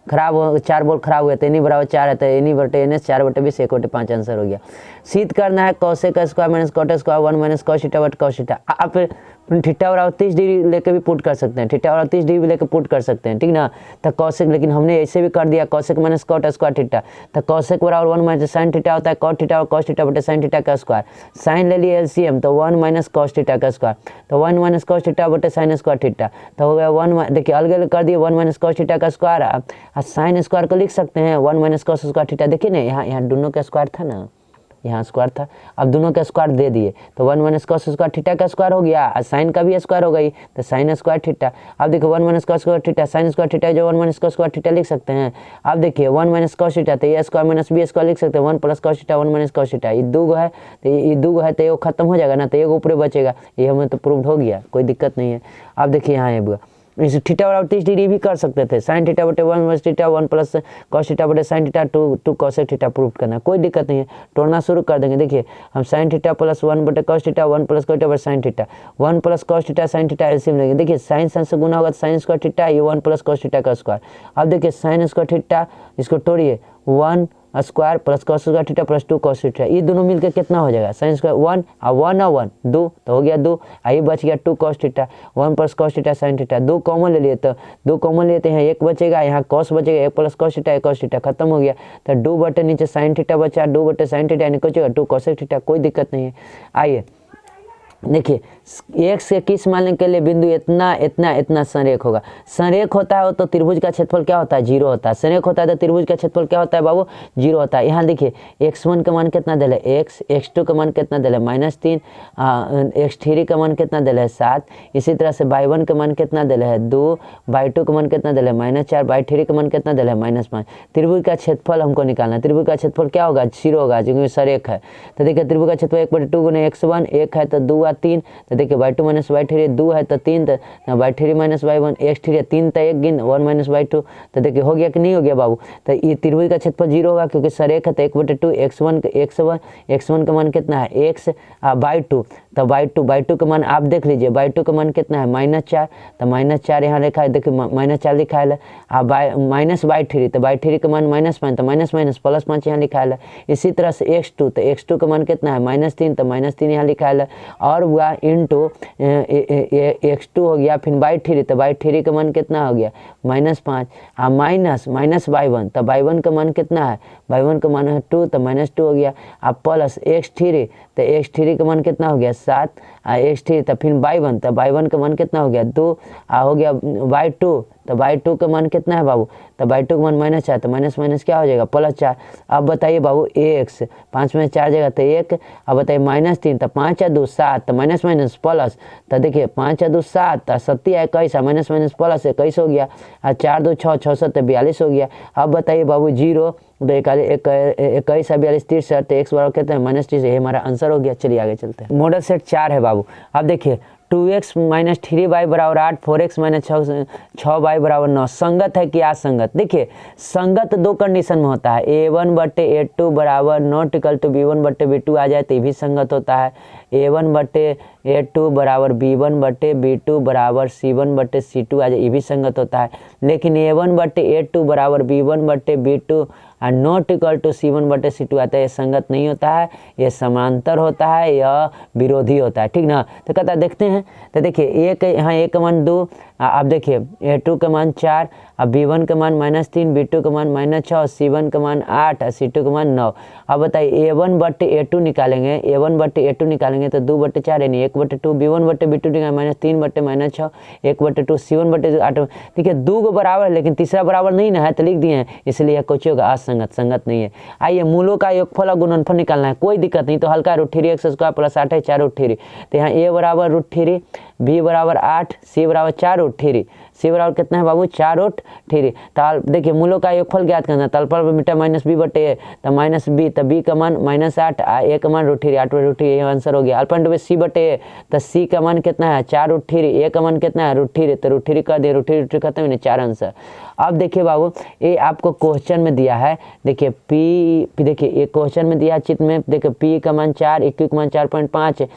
खराब 4 बॉल खराब हुए, तो NE बराबर 4 है, तो NE बटे NS 4 बटे 20 1 बटे 5 आंसर हो गया। सिद्ध करना है cos का square minus cot square 1 - cos theta बटे cos थीटा। आप थीटा बराबर 30 डिग्री लेके भी पुट कर सकते हैं, थीटा बराबर 30 डिग्री भी लेके पुट कर सकते हैं, ठीक ना। तो कॉसेक, लेकिन हमने ऐसे भी कर दिया cosec minus cot square theta, तो cosec बराबर 1 - sin थीटा होता है, cot थीटा और cos थीटा बटे sin थीटा का स्क्वायर। साइन ले लिए LCM, तो 1 - cos थीटा का स्क्वायर, तो 1 - cos थीटा बटे sin स्क्वायर थीटा, तो हो गया 1, देखिए अलग अलग कर दिए 1 - cos थीटा का स्क्वायर, और sin स्क्वायर को लिख सकते हैं 1 - cos स्क्वायर थीटा। देखिए ना यहाँ दोनों का स्क्वायर था ना, यहाँ स्क्वायर था, अब दोनों का स्क्वायर दे दिए, तो 1 - cos स्क्वायर थीटा का स्क्वायर हो गया, और साइन का भी स्क्वायर हो गई, तो sin स्क्वायर थीटा। अब देखिए 1 - cos square theta sin square theta, जो 1 - cos स्क्वायर थीटा लिख सकते हैं। अब देखिए 1 - cos थीटा, तो ये स्क्वायर माइनस बी स्क्वायर लिख सकते हैं, 1 + cos थीटा 1 - cos थीटा। ये 2 है, तो ये 2 है, तो ये खत्म हो जाएगा ना, तो ये ऊपर बचेगा, ये हमें तो प्रूव हो गया, कोई दिक्कत नहीं है। अब देखिए यहाँ ये इस थीटा बराबर 30 डिग्री भी कर सकते थे, sin थीटा बटे 1 थीटा 1 + cos थीटा बटे sin theta 2 cosec theta prove करना, कोई दिक्कत नहीं है। तोड़ना शुरू कर देंगे। देखिए हम sin थीटा + 1 बटे cos थीटा 1 + cos थीटा बटे sin theta 1 + cos theta sin theta LCM लेंगे। देखिए sin से गुना होगा तो sin स्क्वायर थीटा, ये 1 + cos थीटा का स्क्वायर। अब देखिए sin स्क्वायर थीटा, इसको तोड़िए 1 square plus cos square theta plus 2 cos theta, ये दोनों मिलकर कितना हो जाएगा sin स्क्वायर 1 और 1 2, तो हो गया 2, आई बच गया 2 cos theta 1 + cos theta sin theta. 2 common ले लिए, तो 2 कॉमन लेते हैं, 1 बचेगा, यहाँ cos बचेगा, 1 + cos थीटा 1 cos थीटा खत्म हो गया, तो 2 बटे नीचे sin थीटा बचा, 2 बटे sin थीटा यानी बचेगा 2 cosec थीटा। कोई दिक्कत नहीं है। आइए देखिए एक से किस मानने के लिए बिंदु इतना इतना इतना संरेख होगा। संरेख होता है तो त्रिभुज का क्षेत्रफल क्या होता है, 0 होता है। संरेख होता है तो त्रिभुज का क्षेत्रफल क्या होता है बाबू, 0 होता है। यहाँ देखिए x1 का मान कितना दिला है x, x2 का मान कितना दिला है -3, x3 का मान कितना दिला है 7, इसी तरह से y1 का मान कितना दिला है 2, y2 का मान कितना दिला है -4, y3 का मान कितना दिला है -5। त्रिभुज का क्षेत्रफल हमको निकालना है। त्रिभुज का क्षेत्रफल क्या होगा, 0 होगा क्योंकि संरेख है। तो देखिए त्रिभुज का क्षेत्रफल 1/2 गुने x1, 1 है तो 2 3, तो देखिए y2 - y3 2 है तो 3, तो y3 - y1 x3 3 तो 1 गिन 1 - y2, तो देखिए हो गया कि नहीं हो गया बाबू। तो ये त्रिभुज का क्षेत्रफल 0 होगा क्योंकि संरेख है। तो 1/2 x1 का मान कितना है x y2, तो y2 का मान आप देख लीजिए, y2 का मान कितना है -4, तो -4 यहाँ लिखा है, देखिए -4 लिखा है। -y3, तो y3 का मान -5, तो +5 यहाँ लिखा है। इसी तरह से x2, तो x2 का मान कितना है -3, तो -3 यहाँ लिखा है। और हुआ इंटू x2 हो गया, फिर y3, तो y3 का मान कितना हो गया -5, माइनस y1, तो y1 का मान कितना है, y1 का मान है 2, तो -2 हो गया। अब प्लस x3, तो x3 का मान कितना हो गया 7, x3, तो फिर y1, तो y1 का मान कितना हो गया 2, हो गया y2, तो y2 का मान कितना है बाबू, तो y2 का मान -4, तो माइनस क्या हो जाएगा +4। अब बताइए बाबू x 5 में 4 जगह तो 1, अब बताइए -3, तो 5 2 7, तो माइनस प्लस, तो देखिए 5 2 7, 7 21, माइनस प्लस 21 हो गया, 4 2 6 6 7 42 हो गया। अब बताइए बाबू 0, तो 21 42 63, तो x बराबर कहते हैं -30, ये हमारा आंसर हो गया। चलिए आगे चलते हैं। मॉडल सेट 4 है बाबू। अब देखिए 2x - 3y बराबर 8, 4x - 6y बराबर 9। संगत है कि असंगत। देखिए संगत दो कंडीशन में होता है, a1/a2 बराबर नॉट इक्वल टू b1/b2 आ जाए तो ये भी संगत होता है। a1/a2 बराबर b1/b2 बराबर c1/c2 आ जाए, ये भी संगत होता है। लेकिन a1/a2 बराबर b1/b2 not equal to c1/c2 आता है, ये संगत नहीं होता है, ये समांतर होता है या विरोधी होता है, ठीक ना। तो कहता है देखते हैं, तो देखिए एक यहाँ a का मान 2, अब देखिए a2 का मान 4, अब b1 का मान -3, b2 का मान -6, c1 का मान 8, c2 का मान 9। अब बताइए a1/a2 निकालेंगे, a1/a2 निकालेंगे तो 2/4 यानी 1/2, b1/b2 निकालेंगे -3 - -6, 1/2, c1/8। देखिए 2 को बराबर है लेकिन तीसरा बराबर नहीं ना है तो लिख दिए हैं, इसलिए कुछ होगा असंगत, संगत नहीं है। आइए मूलों का योगफल और गुणनफल निकालना है, कोई दिक्कत नहीं। तो हल्का √3 x² + 8 है 4 √3, तो यहाँ a बराबर √3, b बराबर 8, c बराबर 4 √3, c बराबर कितना है बाबू 4 √3। तो देखिए मूलों का योगफल ज्ञात करना है, तलफल पर मिटा -b/a, तो -b, तो b का मान -8, a का मान √3, 8 √3, ये आंसर हो गया। अल्पन c/a, तो c का मान कितना है 4 √3, a का मान कितना है √3, तो √3 कर दिए, √3 खत्म है 4 आंसर। अब देखिए बाबू ये आपको क्वेश्चन में दिया है, देखिए p, देखिए ये क्वेश्चन में दिया है चित्र में, देखिए p का मान 4, q का मान 4.5,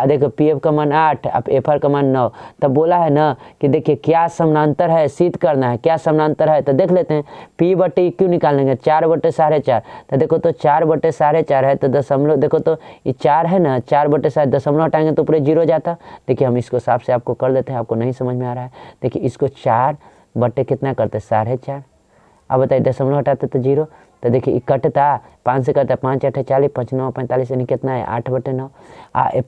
देखो pf का मान 8, अब fr का मान 9। तब बोला है ना कि देखिए क्या समानांतर है, सिद्ध करना है क्या समानांतर है। तो देख लेते हैं, p/q निकालेंगे 4/4.5, तो देखो तो 4/4.5 है, तो दशमलव देखो तो ये 4 है ना, 4/4 दशमलव हटाएंगे तो पूरे 0 जाता। देखिए हम इसको साफ से आपको कर देते हैं, आपको नहीं समझ में आ रहा है। देखिए इसको 4 बटे कितना करते 4.5, अब बताइए दशमलव हटाते तो 0, तो देखिए कटता 5 से कटता 5 8 40, 5 9 45, यानी कितना है 8/9।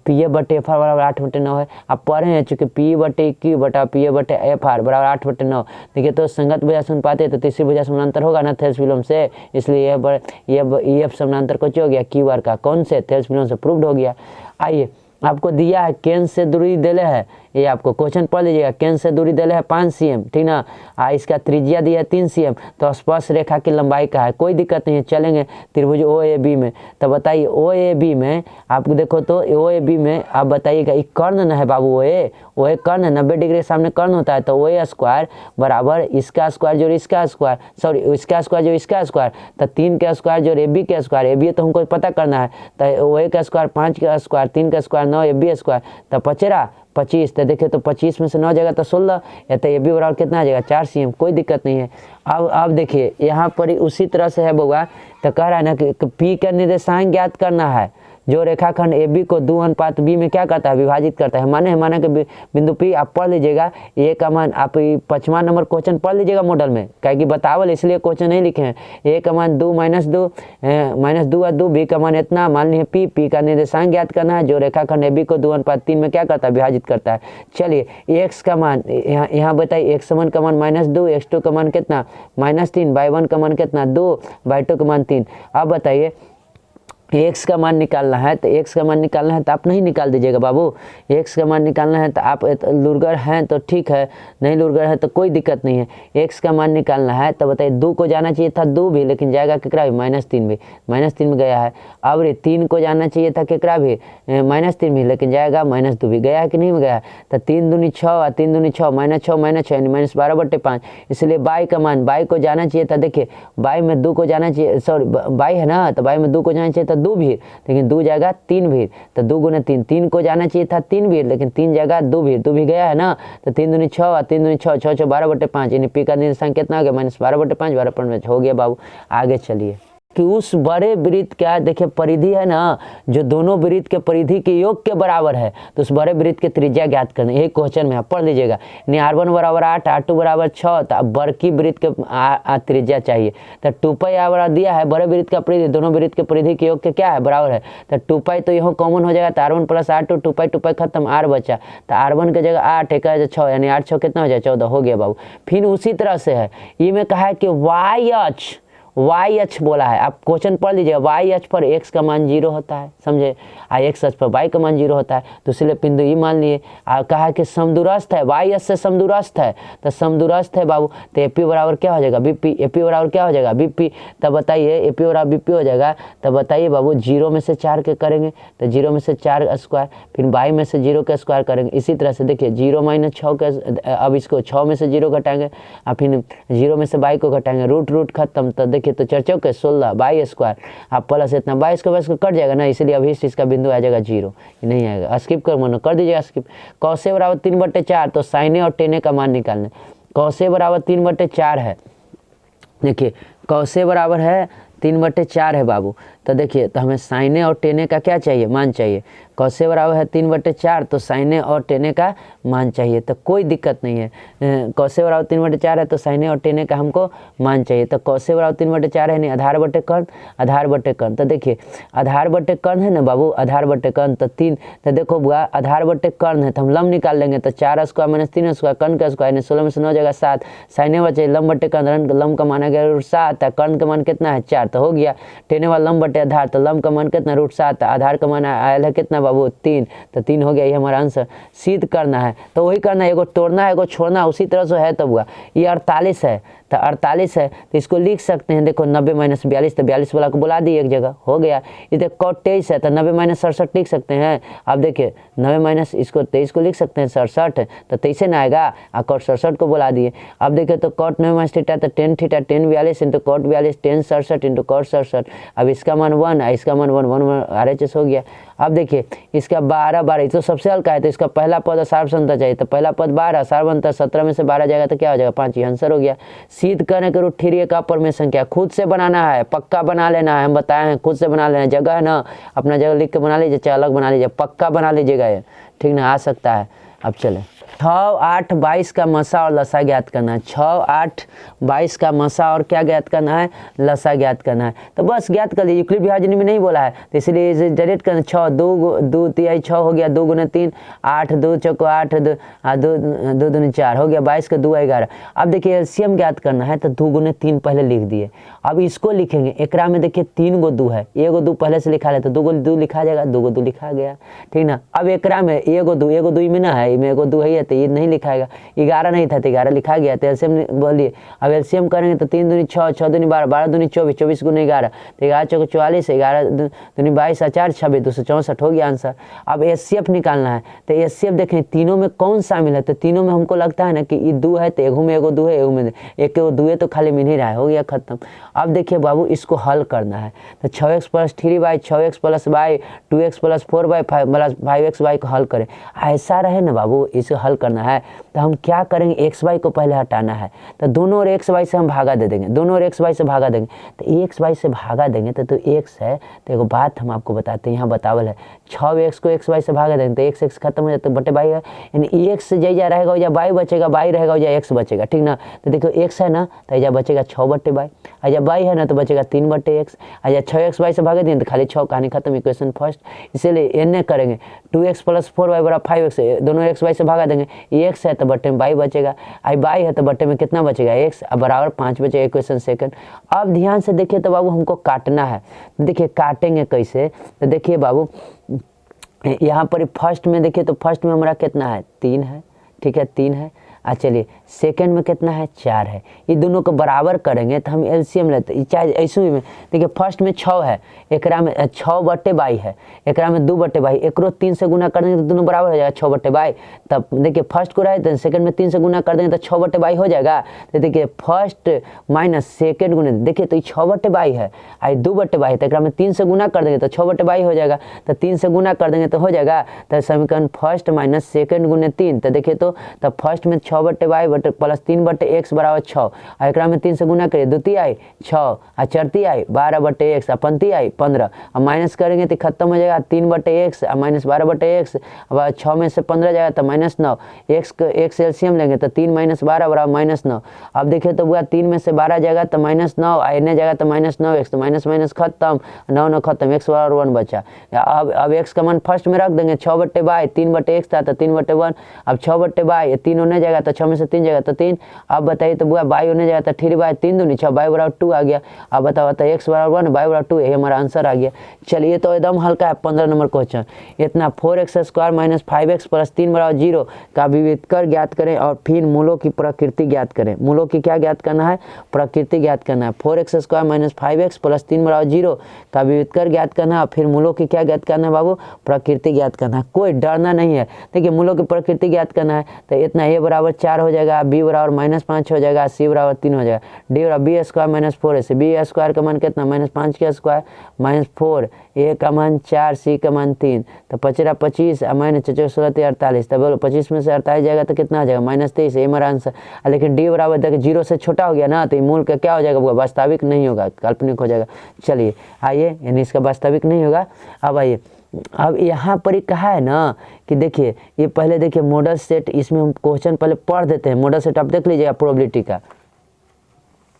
p/fr बराबर 8/9 है। आप पढ़े हैं चूँकि p/q बटा p/fr बराबर 8/9। देखिए तो संगत भुजा सुन पाते तो तीसरी भुजा समानांतर होगा ना थेल्स विलोम से, इसलिए ये समानांतर कुछ हो गया QR का, कौन से थेल्स विलोम से प्रूव्ड हो गया। आइए आपको दिया है केंद्र से दूरी दिले है, ये आपको क्वेश्चन पढ़ लीजिएगा, केंद्र से दूरी दिले है 5 cm, ठीक ना। इसका त्रिज्या दिया है 3 cm, तो स्पर्श रेखा की लंबाई का है, कोई दिक्कत नहीं है। चलेंगे त्रिभुज OAB में, तो बताइए OAB में आपको देखो तो OAB में आप बताइएगा ये कर्ण न है बाबू, OA कर्ण 90 डिग्री के सामने कर्ण होता है, तो OA² बराबर इसका स्क्वायर जोड़ इसका स्क्वायर, सॉरी इसका स्क्वायर जोड़ इसका स्क्वायर, तो 3 का स्क्वायर जोड़ AB का स्क्वायर, AB तो हमको पता करना है, तो OA का स्क्वायर 5 का स्क्वायर 3 का स्क्वायर 9 AB स्क्वायर, तो 25। तो देखिए तो 25 में से 9 जाएगा तो 16, या तो AB बराबर कितना आ जाएगा 4 cm, कोई दिक्कत नहीं है। अब देखिए यहाँ पर उसी तरह से है बउआ, तो कह रहा है ना कि P का निर्देशांक ज्ञात करना है, जो रेखाखंड ए बी को 2:b में क्या करता है, विभाजित करता है। माना कि बिंदु पी आप पढ़ लीजिएगा, ए का मान आप 5वां नंबर क्वेश्चन पढ़ लीजिएगा मॉडल में, क्या कि बतावल इसलिए क्वेश्चन नहीं लिखे हैं। ए का मान 2 - 2 और 2, बी का मान इतना, मान लीजिए पी का निर्देशांक ज्ञात करना है, जो रेखाखंड ए बी को 2:3 में क्या करता है, विभाजित करता है। चलिए एक्स का मान यहाँ बताइए, x1 का मान -2, x2 का मान कितना -3, y1 का मान कितना 2, y2 का मान 3। अब बताइए x का मान निकालना है, तो x का मान निकालना है तो आप नहीं निकाल दीजिएगा बाबू। x का मान निकालना है तो आप लुरगर हैं तो ठीक है, नहीं लुरगर है तो कोई दिक्कत नहीं है। x का मान निकालना है तो बताइए 2 को जाना चाहिए था 2 भी, लेकिन जाएगा केकरा भी -3 भी, -3 में गया है। अब रे 3 को जाना चाहिए था केकरा भी -3 भी, लेकिन जाएगा -2 भी, गया है कि नहीं गया है। तो 3 दूनी 6 और 3 दूनी 6, -6 यानी -12/5। इसलिए y का मान, y को जाना चाहिए था, देखिए y में 2 को जाना चाहिए, सॉरी y है ना, तो y में 2 को जाना चाहिए था 2 भी, लेकिन 2 जाएगा 3 भी, तो 2 गुना 3, 3 को जाना चाहिए था 3 भी, लेकिन 3 जाएगा 2 भी गया है ना। तो 3 दूनी 6 और 3 दूनी 6, 6 12/5, यानी पी का निर्देशांक कितना हो गया, -12/5, 12/5 हो गया बाबू। आगे चलिए कि उस बड़े वृत्त क्या देखिए परिधि है ना, जो दोनों वृत्त के परिधि के योग के बराबर है, तो उस बड़े वृत्त के त्रिज्या ज्ञात करना, यही क्वेश्चन में आप पढ़ लीजिएगा। यानी r1 = 8, r2 = 6, तो अब बड़की वृत्त के त्रिज्या चाहिए। तो 2π दिया है, बड़े वृत्त का परिधि दोनों वृत्त के परिधि के योग के क्या है, बराबर है। तो 2π तो यहाँ कॉमन हो जाएगा, तो r1 + r2, 2π खत्म, r बचा, तो r1 की जगह 8, 1 6, यानी 8 6 कितना हो जाए 14 हो गया बाबू। फिर उसी तरह से है, ये में कहा है कि y अक्ष बोला है, आप क्वेश्चन पढ़ लीजिए, y अक्ष पर x का मान 0 होता है, समझे, x अक्ष पर y का मान 0 होता है, तो इसलिए बिंदु ई मान लिए। कहा कि समदूरस्थ है, y अक्ष से समदूरस्थ है, तो समदूरस्थ है बाबू, तो AP बराबर क्या हो जाएगा, BP, AP बराबर क्या हो जाएगा, BP। तब बताइए AP बराबर BP हो जाएगा, तब बताइए बाबू 0 में से 4 के करेंगे, तो 0 में से 4 स्क्वायर, फिर y में से 0 का स्क्वायर करेंगे। इसी तरह से देखिए 0 - 6 के, अब इसको 6 में से 0 घटाएंगे, और फिर 0 में से y को घटाएंगे, रूट खत्म, तो देखिए तो 4 के 16 y स्क्वायर, आप प्लस इतना y स्क्वायर को कट जाएगा ना, इसलिए अभी इसका बिंदु आ जाएगा 0, नहीं आएगा। स्किप कर दीजिएगा स्किप। cos A = 3/4, तो sin A और tan A का मान निकालना। cos A = 3/4 है, देखिए cos A बराबर है 3/4 है बाबू। तो देखिए तो हमें sin A और tan A का क्या चाहिए, मान चाहिए। cos A बराबर है 3/4, तो sin A और tan A का मान चाहिए, तो कोई दिक्कत नहीं है। cos A बराबर 3/4 है, तो sin A और tan A का हमको मान चाहिए। तो cos A बराबर 3/4 है, नहीं आधार बटे कर्ण, तो देखिए आधार बटे कर्ण है ना बाबू, आधार बटे कर्ण, तो 3, तो देखो बुआ आधार बटे कर्ण है, तो हम लंब निकाल लेंगे, तो 4 स्क्वायर - 3 स्क्वायर, कर्ण का स्क्वायर, 16 में से 9 हो जाएगा 7, sin A बचे लंब बटे कर्ण, लंब का मान आ गया √7, कर्ण का मान कितना है 4, तो हो गया। tan A वाला लंब बटे आधार, तो लंब का मान कितना √7, आधार का मान आयल है कितना बाबू 3, तो 3 हो गया, ये हमारा आंसर। सिद्ध करना है तो वही करना है, एगो तोड़ना है एगो छोड़ना, उसी तरह से है। तब हुआ ये 48 है, तो 48 है, तो इसको लिख सकते हैं, देखो 90 - 42, तो 42 वाला को बुला दी एक जगह, हो गया। इधर cot 23 है, तो 90 - 67 लिख सकते हैं। अब देखिए 90 - इसको 23 को लिख सकते हैं 67, तो 23 ना आएगा, और cot 67 को बुला दिए। अब देखिए तो cot 9 - थीटा, तो tan theta, tan 42 into cot 42, tan 67 into cot 67। अब इसका मान 1 है, इसका मान 1 RHS हो गया। अब देखिए इसका 12 तो सबसे हल्का है, तो इसका पहला पद सार्वसंता चाहिए, तो पहला पद 12, सार्वसंता 17 में से 12 जाएगा तो क्या हो जाएगा 5, ये आंसर हो गया। सिद्ध करने के √3 का अपर में संख्या खुद से बनाना है, पक्का बना लेना है, हम बताए हैं खुद से बना लेना है। जगह है ना, अपना जगह लिख के बना लीजिए, चाहे अलग बना लीजिए, पक्का बना लीजिएगा ये, ठीक ना, आ सकता है। अब चले 6, 8, 22 का मसा और लसा ज्ञात करना है। 6, 8, 22 का मसा और क्या ज्ञात करना है, लसा ज्ञात करना है। तो बस ज्ञात कर लीजिए, यूक्लिड विभाजनी में नहीं बोला है, तो इसलिए इसे डायरेक्ट करना। 6 2 3 6 हो गया, 2 गुना 3 8, 2 चौको 8, 2 दूनी 4 हो गया, 22 का 2 11। अब देखिए एलसीएम ज्ञात करना है, तो 2 गुना 3 पहले लिख दिए। अब इसको लिखेंगे, एकरा में देखिए 3 गो 2 है, 1 गो 2 पहले से लिखा लेते, 2 गो 2 लिखा जाएगा, 2 गो 2 लिखा गया, ठीक ना। अब एकरा में 1 गो 2 में ना है, 1 गो 2 है, तो ये नहीं लिखाएगा। 11 नहीं था, तो 11 लिखा गया, तो एलसीएम बोलिए। अब एलसीएम करेंगे तो 3 दूनी 6, 6 दूनी 12, 12 दूनी 24, 24 गुना 11, तो 11 चौको 44, 11 दूनी 22, 4 26, 264 हो गया आंसर। अब एचसीएफ निकालना है, तो एचसीएफ देखें तीनों में कौन शामिल है, तो तीनों में हमको लगता है ना कि ये 2 है, तो एगो में एगो 2 है, एगो में एक 2 है, तो खाली मिल ही रहा है, हो गया खत्म। अब देखिए बाबू इसको हल करना है, तो 6x + 3y, 6x + y, 2x + 4y, 5x y को हल करें। ऐसा रहे ना बाबू, इसे हल करना है तो हम क्या करेंगे, एक्स वाई को पहले हटाना है। तो दोनों और एक्स वाई से हम भागा दे देंगे, दोनों और एक्स वाई से भागा देंगे। तो एक्स वाई से भागा देंगे तो एक्स है। तो एक बात हम आपको बताते हैं, यहाँ बतावल है 6x को एक्स वाई से भागा देंगे तो एक्स एक्स खत्म हो जाता है, बटे बाई है, यानी एक्स जैसा रहेगा या बाई बचेगा, बाई रहेगा या एक्स बचेगा, ठीक ना। तो देखो एक्स है ना तो ऐसा बचेगा 6 बटे बाई, या बाई है ना तो बचेगा 3 बटे एक्स, या 6x वाई से भागा देंगे तो खाली 6, कहानी खत्म, इक्वेशन फर्स्ट। इसीलिए एन करेंगे 2x + 4y = 5x, दोनों एक्स वाई से भागा देंगे, एक्स है तो बटे में बाई बचेगा, आई बाई है तो बटे में कितना बचेगा एक्स, अब बराबर 5 बचेगा, इक्वेशन सेकंड। अब ध्यान से देखिए तो बाबू हमको काटना है, देखिए काटेंगे कैसे, तो देखिए बाबू यहाँ पर फर्स्ट में देखिए तो फर्स्ट में हमारा कितना है 3 है, ठीक है 3 है। चलिए सेकंड में कितना है 4 है, ये दोनों को बराबर करेंगे तो हम एलसीएम लेते हैं, चाहे ऐसे में देखिए फर्स्ट में 6 है, एकरा में 6 बटे बाई है, एकरा में 2 बटे बाई, एकरो 3 से गुना कर देंगे तो दोनों बराबर हो जाएगा 6 बटे बाई। तब देखिए फर्स्ट को रहे तो सेकंड में 3 से गुना कर देंगे तो 6 बटे बाई हो जाएगा। तो देखिए फर्स्ट माइनस सेकंड गुने, देखिए तो ये 6 बटे बाई है, आई 2 बटे बाई, तो एकरा में 3 से गुना कर देंगे तो 6 बटे बाई हो जाएगा, तो 3 से गुना कर देंगे तो हो जाएगा। तो समीकरण फर्स्ट माइनस सेकंड गुने 3, तो देखिए तो तब फर्स्ट में 6 बटे बाई बटे प्लस 3 बटे एक्स बराबर 6, और एकरा में 3 से गुना करिए, द्वितीय आई 6, और चरती आई 12 बटे एक्स, और पंक्ति आई 15, और माइनस करेंगे तो खत्म हो जाएगा 3 बटे एक्स और माइनस 12 बटे एक्स, अब 6 में से 15 जाएगा तो -9, एक्स एलसीएम लेंगे तो 3 - 12 बराबर -9। अब देखिए तो बुआ 3 में से 12 जाएगा तो -9, एने जाएगा तो -9x, तो माइनस माइनस खत्म, 9 खत्म, एक्स बराबर 1 बचा। अब एक्स का मान फर्स्ट में रख देंगे 6 बटे बाई, 3 बटे एक्स था तो 3 बटे 1, अब 6 बटे बाई 3 होने जाएगा तो 6 में से 3 जाएगा तो 3। अब बताइए तो बुआ बाई होने जाएगा तो 3 बाई 3 दूनी 6, बाई बराबर 2 आ गया। अब बताओ एक्स बराबर 1, बाई बराबर 2, यही हमारा आंसर आ गया। चलिए तो एकदम हल्का है 15 नंबर क्वेश्चन, इतना 4x² - 5x + 3 = 0 का विविधकर ज्ञात करें और फिर मूलों की प्रकृति ज्ञात करें। मूलों की क्या ज्ञात करना है, प्रकृति ज्ञात करना है। 4x² - 5x + 3 = 0 का विविधकर ज्ञात करना है और फिर मूलों की क्या ज्ञात करना है बाबू, प्रकृति ज्ञात करना है। कोई डरना नहीं है, देखिए मूलों की प्रकृति ज्ञात करना है तो इतना a बराबर 4 हो जाएगा, b बराबर -5 हो जाएगा, c बराबर 3 हो जाएगा, d बराबर b² - 4ac, b² का मान कितना -5 का स्क्वायर -4, a का मान 4, c का मान 3, तो 25 25 -4 16 48, तब बोलो 25 में से 48 जाएगा तो कितना आ जाएगा -23, ये हमारा आंसर। लेकिन d बराबर देखिए 0 से छोटा हो गया ना तो मूल का क्या हो जाएगा, वास्तविक नहीं होगा, काल्पनिक हो जाएगा। चलिए आइए, यानी इसका वास्तविक नहीं होगा। अब आइए, अब यहाँ पर ही कहा है ना कि देखिए ये पहले देखिए मॉडल सेट, इसमें हम क्वेश्चन पहले पढ़ देते हैं। मॉडल सेट आप देख लीजिएगा प्रोबेबिलिटी का।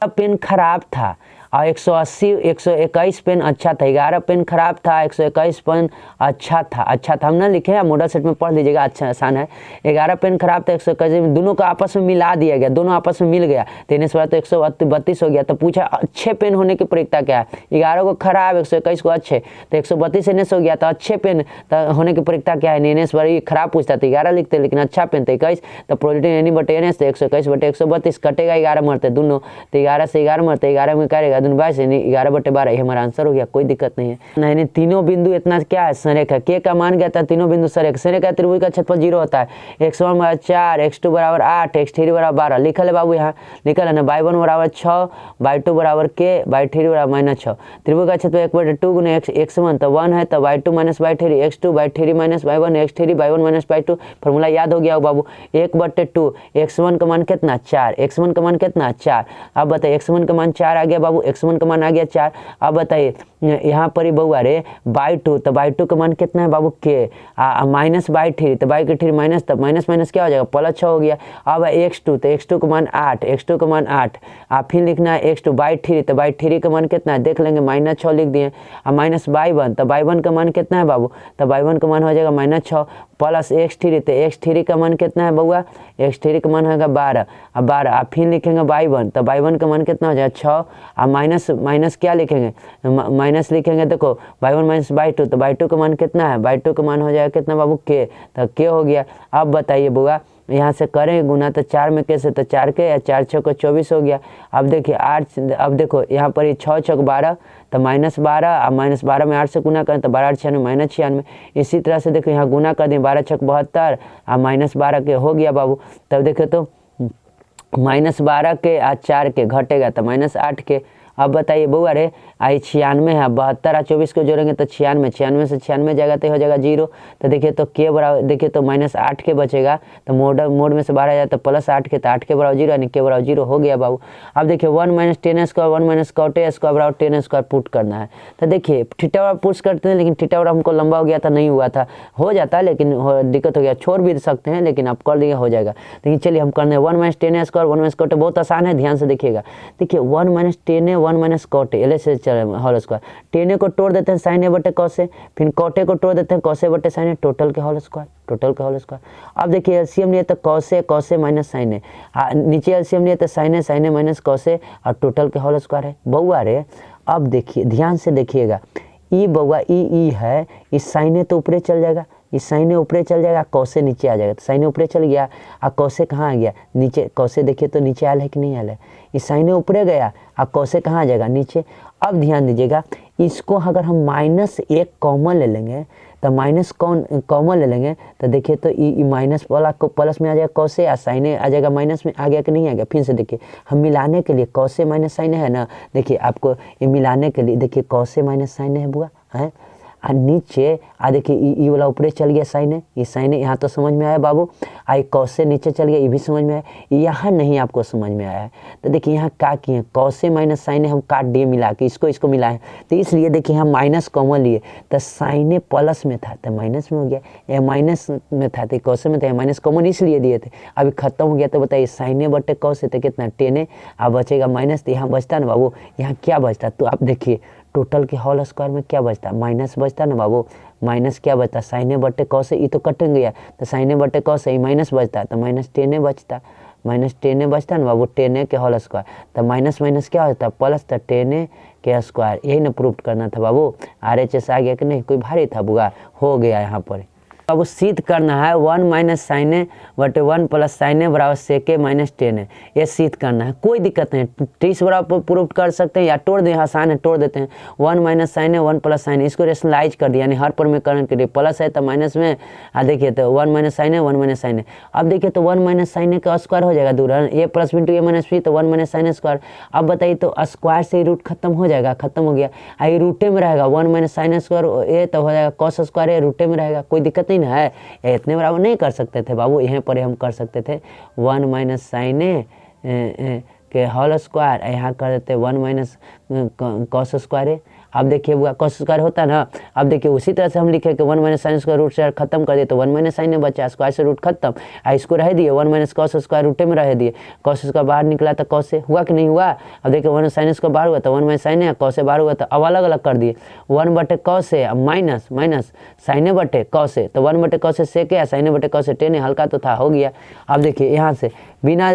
पेन खराब था और 180 121 पेन अच्छा था, 11 पेन खराब था, 121 पेन अच्छा था हम ना लिखे हैं, मॉडल सेट में पढ़ लीजिएगा, अच्छा आसान है। 11 पेन खराब था, 121, दोनों को आपस में मिला दिया गया, दोनों आपस में मिल गया, 3 से तो 132 हो गया। तो पूछा अच्छे पेन होने की प्रयोजकता क्या है, 11 को खराब, 121 को अच्छे, तो 132 एन हो गया, तो अच्छे पेन होने की प्रयोजकता क्या है, एन पर खराब पूछता तो 11 लिखते, लेकिन अच्छा पेन तो 21, तो प्रोबेबिलिटी एन बटे एन, तो 121 बटे 132 कटेगा, 11 मरते दोनों, तो 11 से 11 मरते, 11 में करेगा 11 बटे 12, ये हमारा आंसर हो गया, कोई दिक्कत नहीं है। नहीं तीनों बिंदु इतना क्या है, संरेखा के का मान गया था, तीनों बिंदु संरेखा त्रिभुज का क्षेत्रफल 0 होता है। x1 = 4, x2 = 8, x3 = 12, लिखल है बाबू, यहाँ लिखल है ना, y1 = 6, y2 = k, y3 = -6। त्रिभुज का क्षेत्रफल 1/2 गुने x1 तो 1 है, तो y2 - y3, x2 y3 - y1, x3 y1 - y2, formula याद हो गया बाबू, 1/2, x1 का मान कितना 4, x1 का मान कितना 4। अब बताइए x1 का मान 4 आ गया बाबू, x1 का मान आ गया 4। अब बताइए यहाँ पर ही बउआ रे y2, तो y2 का मान कितना है बाबू k, -y3, तो y3 माइनस, तब माइनस क्या हो जाएगा +6 हो गया। अब x2, तो x2 का मान 8, x2 का मान 8, फिर लिखना है x2 y3, तो y3 का मान कितना है देख लेंगे, -6 लिख दिए। माइनस y1, तो y1 का मान कितना है बाबू, तो y1 का मान हो जाएगा -6 प्लस x3, तो x3 का मान कितना है बउआ, x3 का मान होगा 12, अब 12, फिर लिखेंगे y1, तो y1 का मान कितना हो जाएगा 6, अब माइनस क्या लिखेंगे, माइनस लिखेंगे, देखो y1 - y2, तो y2 का मान कितना है, y2 का मान हो जाएगा कितना बाबू k, तो k हो गया। अब बताइए बुआ यहाँ से करें गुना, तो 4 में कैसे, तो 4 के या 4 6 को 24 हो गया। अब देखिए 8, अब देखो यहाँ पर 6 6 12, तो -12, अब -12 में 8 से गुना करें तो 12 8 96 -96। इसी तरह से देखो यहाँ गुना कर दें, 12 6 72, अब -12 के हो गया बाबू। तब देखो तो -12 के 4 के घटेगा तो -8 के, अब बताइए बउआ रे, आई 96 है, 72 और 24 को जोड़ेंगे तो 96, 96 से 96 जाएगा तो हो जाएगा 0। तो देखिए तो के बराबर, देखिए तो -8 के बचेगा, तो मोड में से बाहर आ जाए तो +8 के, तो 8 के बराबर 0 यानी के बराबर 0 हो गया बाबू। अब देखिए 1 - 10 स्क्वायर 1 - cot स्क्वायर बराबर 10 स्क्वायर पुट करना है। तो देखिए थीटा बराबर पुट करते हैं, लेकिन थीटा बराबर हमको लंबा हो गया था, नहीं हुआ था, हो जाता है लेकिन दिक्कत हो गया, छोड़ भी सकते हैं लेकिन आप कर दिए हो जाएगा। लेकिन चलिए हम करने 1 - 10 स्क्वायर 1 - cot, बहुत आसान है, ध्यान से देखिएगा। देखिए 1 - 10 1 - cot एल से होल स्क्वायर, 10 को तोड़ देते हैं sin a बटे cos a, फिर cot a को तोड़ देते हैं cos a बटे sin a, टोटल के होल स्क्वायर, टोटल का होल स्क्वायर। अब देखिए एलसीएम लिए तो cos a minus sin a, नीचे एलसीएम लिए तो sin a minus cos a और टोटल के होल स्क्वायर है बउआ रे। अब देखिए ध्यान से देखिएगा, ई बउआ ई है, इस sin a तो ऊपरे चल जाएगा, इस sin a ऊपरे चल जाएगा, cos a नीचे आ जाएगा, तो sin a ऊपरे चल गया और cos a कहाँ आ गया नीचे, cos a देखिए तो नीचे आया है कि नहीं आया है, इस sin a ऊपरे गया और cos a कहाँ आ जाएगा नीचे। अब ध्यान दीजिएगा, इसको अगर हम -1 कॉमन ले लेंगे तो माइनस कॉमन ले लेंगे तो देखिए तो ई माइनस वाला को प्लस में आ जाएगा cos a, sin a आ जाएगा माइनस में, आ गया कि नहीं आ गया। फिर से देखिए हम मिलाने के लिए cos a minus sin a है ना, देखिए आपको ये मिलाने के लिए देखिए cos a minus sin a है बुआ है, और नीचे देखिए ई वाला ऊपरे चल गया sin a, ये sin a यहाँ तो समझ में आया बाबू, आई cos a नीचे चल गया, ये भी समझ में आया, यहाँ नहीं आपको समझ में आया है। तो देखिए यहाँ क्या किए, cos a minus sin a हम काट दिए मिला के, इसको मिलाएं, तो इसलिए देखिए हम माइनस कॉमन लिए तो sin a प्लस में था तो माइनस में हो गया, ये माइनस में था तो cos a में था, माइनस कॉमन इसलिए दिए थे। अभी खत्म हो गया तो बताइए sin a बटे cos a तो कितना 10 a, अब बचेगा माइनस, तो यहाँ बचता ना बाबू, यहाँ क्या बचता, तो आप देखिए टोटल के होल स्क्वायर में क्या बचता, माइनस बचता ना बाबू, माइनस क्या बचता sin a बटे cos a, ये तो कट गया तो sin a बटे cos a माइनस बचता तो -10 a बचता, -10 a बचता ना बाबू, 10 a के होल स्क्वायर, तो माइनस माइनस क्या होता प्लस, तो 10 a के स्क्वायर, यही ना प्रूफ करना था बाबू। RHS आ गया कि नहीं, कोई भारी था बुआ, हो गया यहाँ पर। अब वो सिद्ध करना है 1 - sin a बटे 1 + sin a बराबर sec a माइनस 10 a, ये सिद्ध करना है, कोई दिक्कत नहीं, 30 बराबर प्रूफ कर सकते हैं या तोड़ दें, आसान है तोड़ देते हैं। 1 - sin a 1 + sin a, इसको रेशनलाइज कर दिया, यानी हर प्रमेयकरण के लिए प्लस है तो माइनस में, देखिए तो 1 - sin a 1 - sin a, अब देखिए तो 1 - sin a का स्क्वायर हो जाएगा दूर, a plus b into a minus b, तो 1 - sin a स्क्वायर। अब बताइए तो स्क्वायर से रूट खत्म हो जाएगा, खत्म हो गया, ये रूटे में रहेगा, 1 - sin a स्क्वायर a तो हो जाएगा cos स्क्वायर a रूटे में रहेगा, कोई दिक्कत नहीं ना है, इतने बराबर नहीं कर सकते थे बाबू, यहाँ पर हम कर सकते थे 1 - sin a के होल स्क्वायर, यहाँ कर देते 1 - cos स्क्वायर a। अब देखिए वो cos स्क्वायर होता है ना, अब देखिए उसी तरह से हम लिखे कि 1 - sin स्क्वायर रूट से खत्म कर दिए तो 1 - sin a बचा, स्क्वायर से रूट खत्म, इसको रह दिए 1 - cos स्क्वायर रूटे में रह दिए, cos स्क्वायर बाहर निकला तो cos a हुआ कि नहीं हुआ। अब देखिए 1 sin स्क्वायर बाहर हुआ तो 1 - sin a, cos a बाहर हुआ तो अब अलग अलग कर दिए, 1 बटे cos a minus sin a बटे cos a, तो 1 बटे cos a sec a, sin a बटे cos a 10 a, हल्का तो था, हो गया। अब देखिए यहाँ से बिना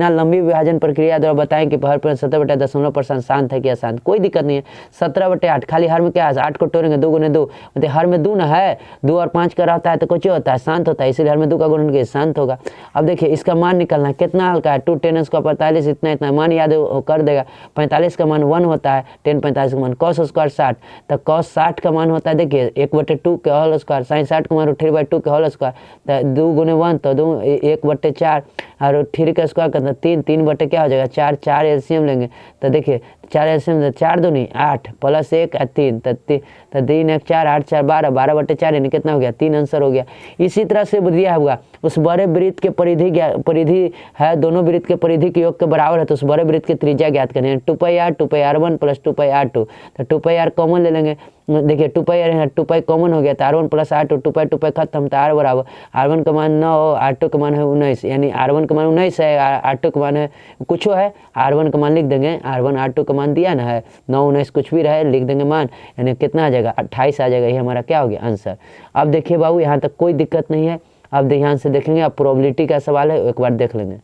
लंबी विभाजन प्रक्रिया द्वारा बताएं कि हर पर 17/0% शांत है कि अशांत, कोई दिक्कत नहीं है। 17/8 खाली हर में क्या है, 8 को तोड़ेंगे 2 × 2, मतलब हर में 2 ना है, 2 और 5 का रहता है तो कुछ होता है शांत होता है, इसलिए हर में 2 का गुणन किया शांत होगा। अब देखिए इसका मान निकलना है, कितना हल्का है, 2 10 का 45, इतना मान याद कर देगा। 45 का मान 1 होता है, 10 45 का मान, cos स्क्वायर 60, तो cos 60 का मान होता है देखिए 1/2 के होल स्क्वायर, sin 60 का मान 3/2 के होल स्क्वायर, तो 2 × 1 तो 2 1/4 और 3 का स्क्वायर करना 3 बटे क्या हो जाएगा 4, 4 एलसीएम लेंगे तो देखिए 4 एलसीएम 4 दूनी 8 + 1 3, तो 3 1 4 8 4 12, 12/4 यानी कितना हो गया 3 आंसर हो गया। इसी तरह से दिया हुआ उस बड़े वृत्त के परिधि है, दोनों वृत्त के परिधि के योग के बराबर है, तो उस बड़े वृत्त की त्रिज्या ज्ञात करें, 2πr 2πr1 + 2πr2, तो 2πr कॉमन ले लेंगे, देखिए 2πr 2π कॉमन हो गया तो r1 + r2, 2π खत्म तो r बराबर, r1 का मान 9, r2 का मान है 19, यानी r1 का मान 19 है, r2 का मान है कुछ है, r1 का मान लिख देंगे, r1 r2 का मान दिया ना है 9 19 कुछ भी रहे लिख देंगे मान, यानी कितना आ जाएगा 28 आ जाएगा, ये हमारा क्या हो गया आंसर। अब देखिए बाबू यहाँ तक कोई दिक्कत नहीं है, अब ध्यान से देखेंगे, अब प्रोबेबिलिटी का सवाल है, एक बार देख लेंगे।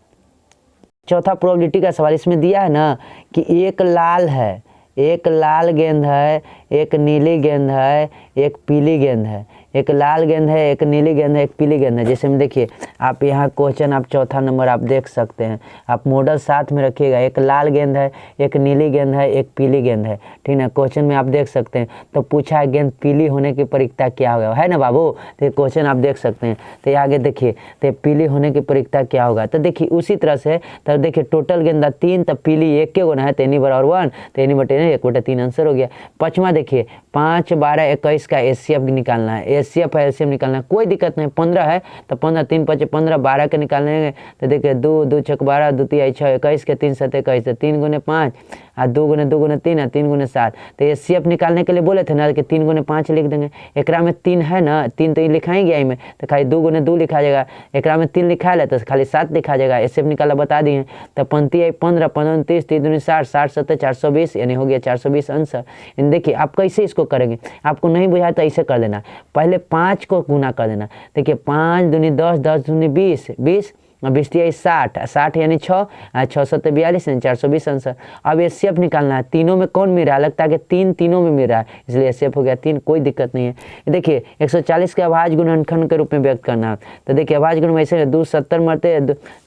चौथा प्रोबेबिलिटी का सवाल, इसमें दिया है ना कि एक लाल गेंद है, एक नीली गेंद है, एक पीली गेंद है, एक लाल गेंद है, एक नीली गेंद है, एक पीली गेंद है। जैसे में देखिए आप यहाँ क्वेश्चन आप चौथा नंबर आप देख सकते हैं, आप मॉडल साथ में रखिएगा। एक लाल गेंद है, एक नीली गेंद है, एक पीली गेंद है, ठीक ना। क्वेश्चन में आप देख सकते हैं, तो पूछा है गेंद पीली होने की प्रयुक्तता क्या होगा, है ना बाबू। तो क्वेश्चन आप देख सकते हैं। तो आगे देखिए, तो पीली होने की प्रयुक्तता क्या होगा। तो देखिए उसी तरह से तो देखिए टोटल गेंदा 3, तब पीली 1 के गुना है, तो एनी बराबर 1, तो एनी बटे 1/3 आंसर हो गया। पाँचवा देखिए 5, 12, 21 का एचसीएफ निकालना है, एचसीएफ है एलसीएम निकालना है, कोई दिक्कत नहीं। 15 है तो 15, 3 5 15, 12 के निकालने। तो देखिए 2 2 6 12, 2 3 6 21 के 3 7 21, 3 गुने 5 और 2 गुने 2 गुने 3 और 3 गुने 7। तो एचसीएफ निकालने के लिए बोले थे ना कि 3 गुने 5 लिख देंगे। एकरा में 3 है ना, 3 तो ये लिखाएंगे आई में, तो खाली 2 गुने 2 लिखा जाएगा। एकरा में 3 लिखा है तो खाली 7 लिखा जाएगा। एचसीएफ निकाला बता दिए। तो 35 आई 15, 15 29, 3 दूनी 60, 60 7 420, यानी हो गया 420 आंसर। देखिए आप कैसे इसको करेंगे, आपको नहीं बुझाया तो ऐसे कर देना, पहले 5 को गुना कर देना। देखिए 5 दूनी 10, 10 दूनी 20, 20 और 20 60, 60 यानी 6, 6 7 42 यानी 420 आंसर। अब एचसीएफ निकालना है, तीनों में कौन मिल रहा है, लगता है कि 3 तीनों में मिल रहा है, इसलिए एचसीएफ हो गया 3, कोई दिक्कत नहीं है। देखिए 140 के अभाज्य गुणनखंड के रूप में व्यक्त करना है। तो देखिए अभाज्य गुण में ऐसे 2 70 मरते,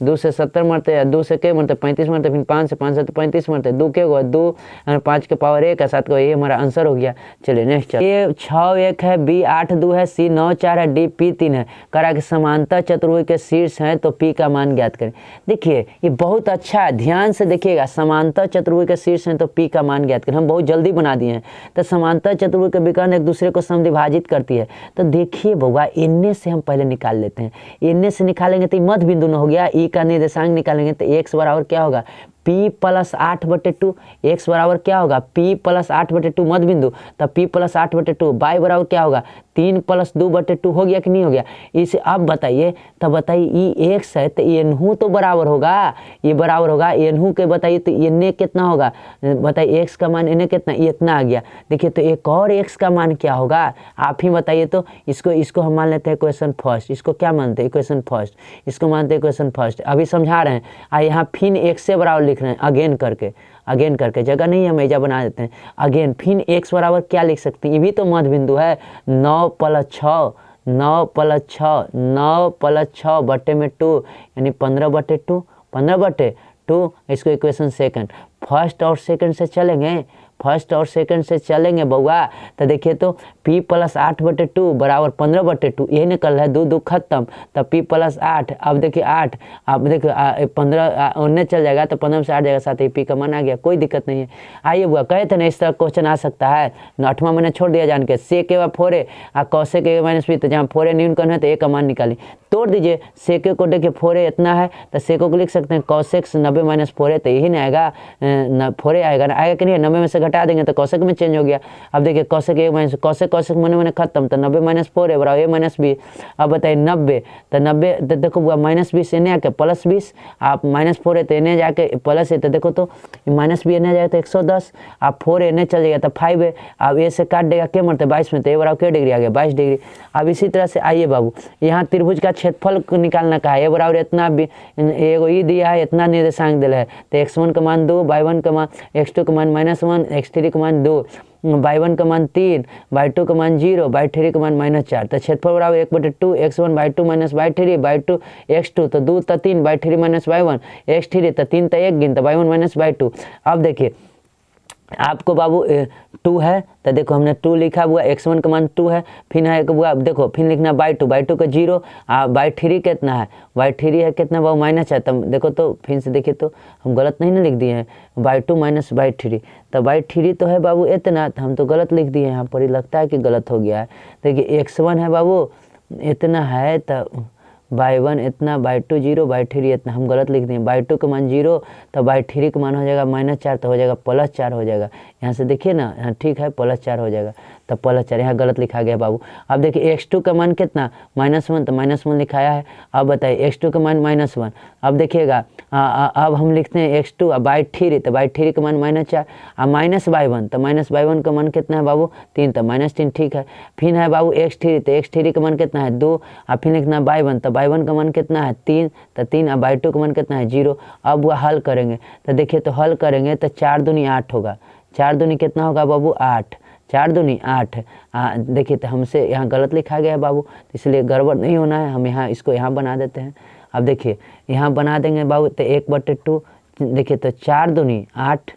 2 से 70 मरते, 2 से के मरते 35 मरते, फिर 5 से 5 से 35 मरते, 2 के हुआ 2 और 5 के पावर 1 और 7 को, ये हमारा आंसर हो गया। चलिए नेक्स्ट, ए 6 1 है, बी 8 2 है, सी 9 4 है, डी पी 3 है। करा के समांतर चतुर्भुज के शीर्ष हैं तो पी का मान ज्ञात करें। देखिए ये बहुत अच्छा है, ध्यान से देखिएगा। समांतर चतुर्भुज के शीर्ष हैं तो पी का मान ज्ञात करें, हम बहुत जल्दी बना दिए हैं। तो समांतर चतुर्भुज के विकर्ण एक दूसरे को समद्विभाजित करती है। तो देखिए बउआ इनने से हम पहले निकाल लेते हैं, इनने से निकालेंगे तो मध्य बिंदु न हो गया। ई का निर्देशांक निकालेंगे तो एक्स बराबर क्या होगा, P + 8/2। एक्स बराबर क्या होगा, P + 8/2 मध्य बिंदु, तब P + 8/2। वाई बराबर क्या होगा, 3 + 2/2 हो गया कि नहीं हो गया। इसे अब बताइए, तब बताइए ई एक्स है तो एनहू तो बराबर होगा, ये बराबर होगा एनहू के। बताइए तो एन कितना होगा, बताइए एक्स का मान एन कितना, ये इतना आ गया। देखिए तो एक और एक्स का मान क्या होगा, आप ही बताइए। तो इसको हम मान लेते हैं इक्वेशन फर्स्ट। इसको क्या मानते हैं, इक्वेशन फर्स्ट। इसको मानते हैं इक्वेशन फर्स्ट। अभी समझा रहे हैं। यहाँ फिर एक्स से बराबर लिख रहे हैं, अगेन करके जगह नहीं हम एजा बना देते हैं। अगेन फिर एक्स बराबर क्या लिख सकते हैं, ये भी तो मध्य बिंदु है। 9 + 6, 9 + 6, 9 + 6 बटे में 2 यानी 15/2, 15/2। इसको इक्वेशन सेकंड, फर्स्ट और सेकंड से चलेंगे, फर्स्ट और सेकंड से चलेंगे बउआ। तो देखिए तो P + 8/2 बराबर 15/2, यही निकल रहा है, 2 2 खत्म, तब P + 8। अब देखिए 8, अब देखिए 15 उन्ने चल जाएगा तो 15 में से 8 जाएगा, साथ ही P का मान आ गया, कोई दिक्कत नहीं है। आइए बुआ कहे थे ना इस तरह क्वेश्चन आ सकता है। 8वां मैंने छोड़ दिया जान के, सेक के 4 और कौशेक के -b, तो जहाँ 4 न्यूनतम है तो ए का मान निकाली, तोड़ दीजिए। सेक को देखिए 4 इतना है तो सेको को लिख सकते हैं कौशेक 90 - 4 तो यही नहीं आएगा, 4 आएगा ना, आएगा कि नहीं, 90 में से घटा देंगे तो कौशेक में चेंज हो गया। अब देखिए कौशेक कौशेक मैंने खत्म, तो 90 - 4 बराबर a - b। अब बताइए 90, तो 90 तो देखो -20 इन्हें आके +20, आप -4 है तो इन्हें जाके प्लस है, तो देखो तो -b इन्हें जाएगा तो 110, आप 4 इन्हें चल जाएगा तो 5 है। अब ए से काट देगा क्या मरते 22 में, तो ए बराबर क्या डिग्री आ गया, 22 डिग्री। अब इसी तरह से आइए बाबू, यहाँ त्रिभुज का क्षेत्रफल निकालना कहा है, ए बराबर इतना, एगो ई दिया है, इतना निर्देशांक दिया है, तो x1 का मान 2, y1 का मान, x2 का मान -1, x3 का मान 2, y1 का मान 3, y2 का मान 0, y3 का मान -4। तो क्षेत्रफल बराबर 1/2 x1 y2 - y3 y2 x2, तो 2 तो 3 y3 - y1 x3, तो 3 तो 1 गिन, तो y1 - y2। अब देखिए आपको बाबू 2 है तो देखो हमने 2 लिखा हुआ, x1 का मान 2 है, फिर है हुआ देखो फिर लिखना y2 का 0, y3 कितना है, y3 है कितना बाबू -, है। तब देखो तो फिर से देखिए तो हम गलत नहीं ना लिख दिए हैं, y2 - y3, तो y3 तो है बाबू इतना, तो हम तो गलत लिख दिए हैं यहाँ पर, ही लगता है कि गलत हो गया है। देखिए x1 है बाबू इतना है, तो y1 इतना, y2 0, y3 इतना, हम गलत लिख दिए। y2 का मान 0, तो y3 का मान हो जाएगा -4, तो हो जाएगा +4 हो जाएगा। यहाँ से देखिए ना, यहाँ ठीक है +4 हो जाएगा, तो +4 यहाँ गलत लिखा गया बाबू। अब देखिए x2 का मान कितना, -1, तो -1 लिखाया है। अब बताइए x2 का मान -1, अब देखिएगा अब हम लिखते हैं x2, अब y3, तो y3 का मान -4, अब -y1, तो -y1 का मान कितना है बाबू 3, तो -3 ठीक है। फिर है बाबू x3, तो x3 का मान कितना है 2, अब फिर लिखना y1, तो y1 का मान कितना है 3, तो 3, अब y2 का मान कितना है 0। अब वह हल करेंगे तो देखिए तो हल करेंगे तो 4 दूनी 8 होगा, 4 दूनी कितना होगा बाबू 8, 4 दूनी 8। देखिए तो हमसे यहाँ गलत लिखा गया है बाबू, इसलिए गड़बड़ नहीं होना है, हम यहाँ इसको यहाँ बना देते हैं। अब देखिए यहाँ बना देंगे बाबू तो 1/2, देखिए तो 4 दूनी 8।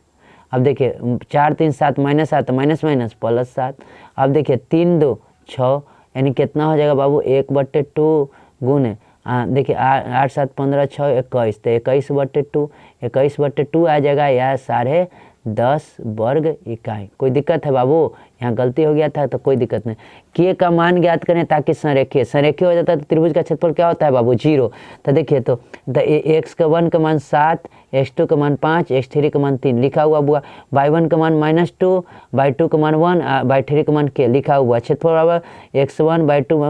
अब देखिए 4 3 7 -7 माइनस माइनस प्लस 7। अब देखिए 3 2 6, यानी कितना हो जाएगा बाबू 1/2 गुने देखिए 8 7 15 6 21, तो 21/2, 21/2 आ जाएगा या 10.5 वर्ग इकाई। कोई दिक्कत है बाबू? यहाँ गलती हो गया था तो कोई दिक्कत नहीं। के का मान ज्ञात करें ताकि संरेखीय हो जाता है तो त्रिभुज का क्षेत्रफल क्या होता है बाबू 0। तो देखिए तो x का 1 का मान 7, x2 का मान 5, x3 का मान 3 लिखा हुआ बुआ, y1 का मान -2, y2 का मान 1, y3 का मान k लिखा हुआ। क्षेत्रफल बराबर x1 y2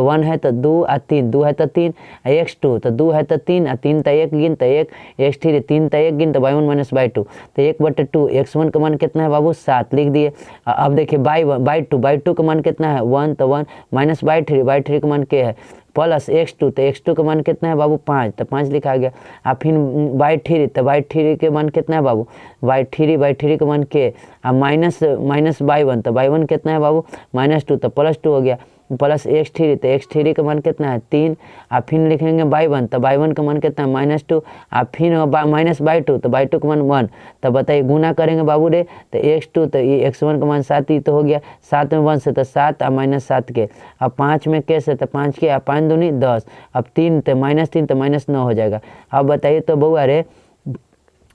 1 है तो 2 और 3, 2 है तो 3, x2 तो 2 है तो 3 और 3 तो 1 गिन तो 1, x3 3 तो 1 गिन तो y1 - y2 तो 1/2। x1 का मान कितना है बाबू 7 लिख दिए। अब देखिए y2 का मान कितना है 1 तो 1 माइनस y3 का मान क्या है प्लस x2 तो x2 का मान कितना है बाबू 5 तो 5 लिखा गया। अब फिर y3 तो y3 के मान कितना है बाबू y3 का मान के माइनस y1 तो y1 कितना है बाबू -2 तो +2 हो गया, प्लस x3 तो x3 का मान कितना है 3। और फिर लिखेंगे y1 तो y1 का मान कितना है -2 और फिर माइनस y2 तो y2 का मान 1। तो बताइए गुना करेंगे बाबू रे तो x2 तो ये x1 का मान 7 ही तो हो गया, 7 में 1 से तो 7 और -7 के, अब 5 में के से तो 5 के, 5 दूनी 10, अब 3 तो -3 तो -9 हो जाएगा। अब बताइए तो बउआ रे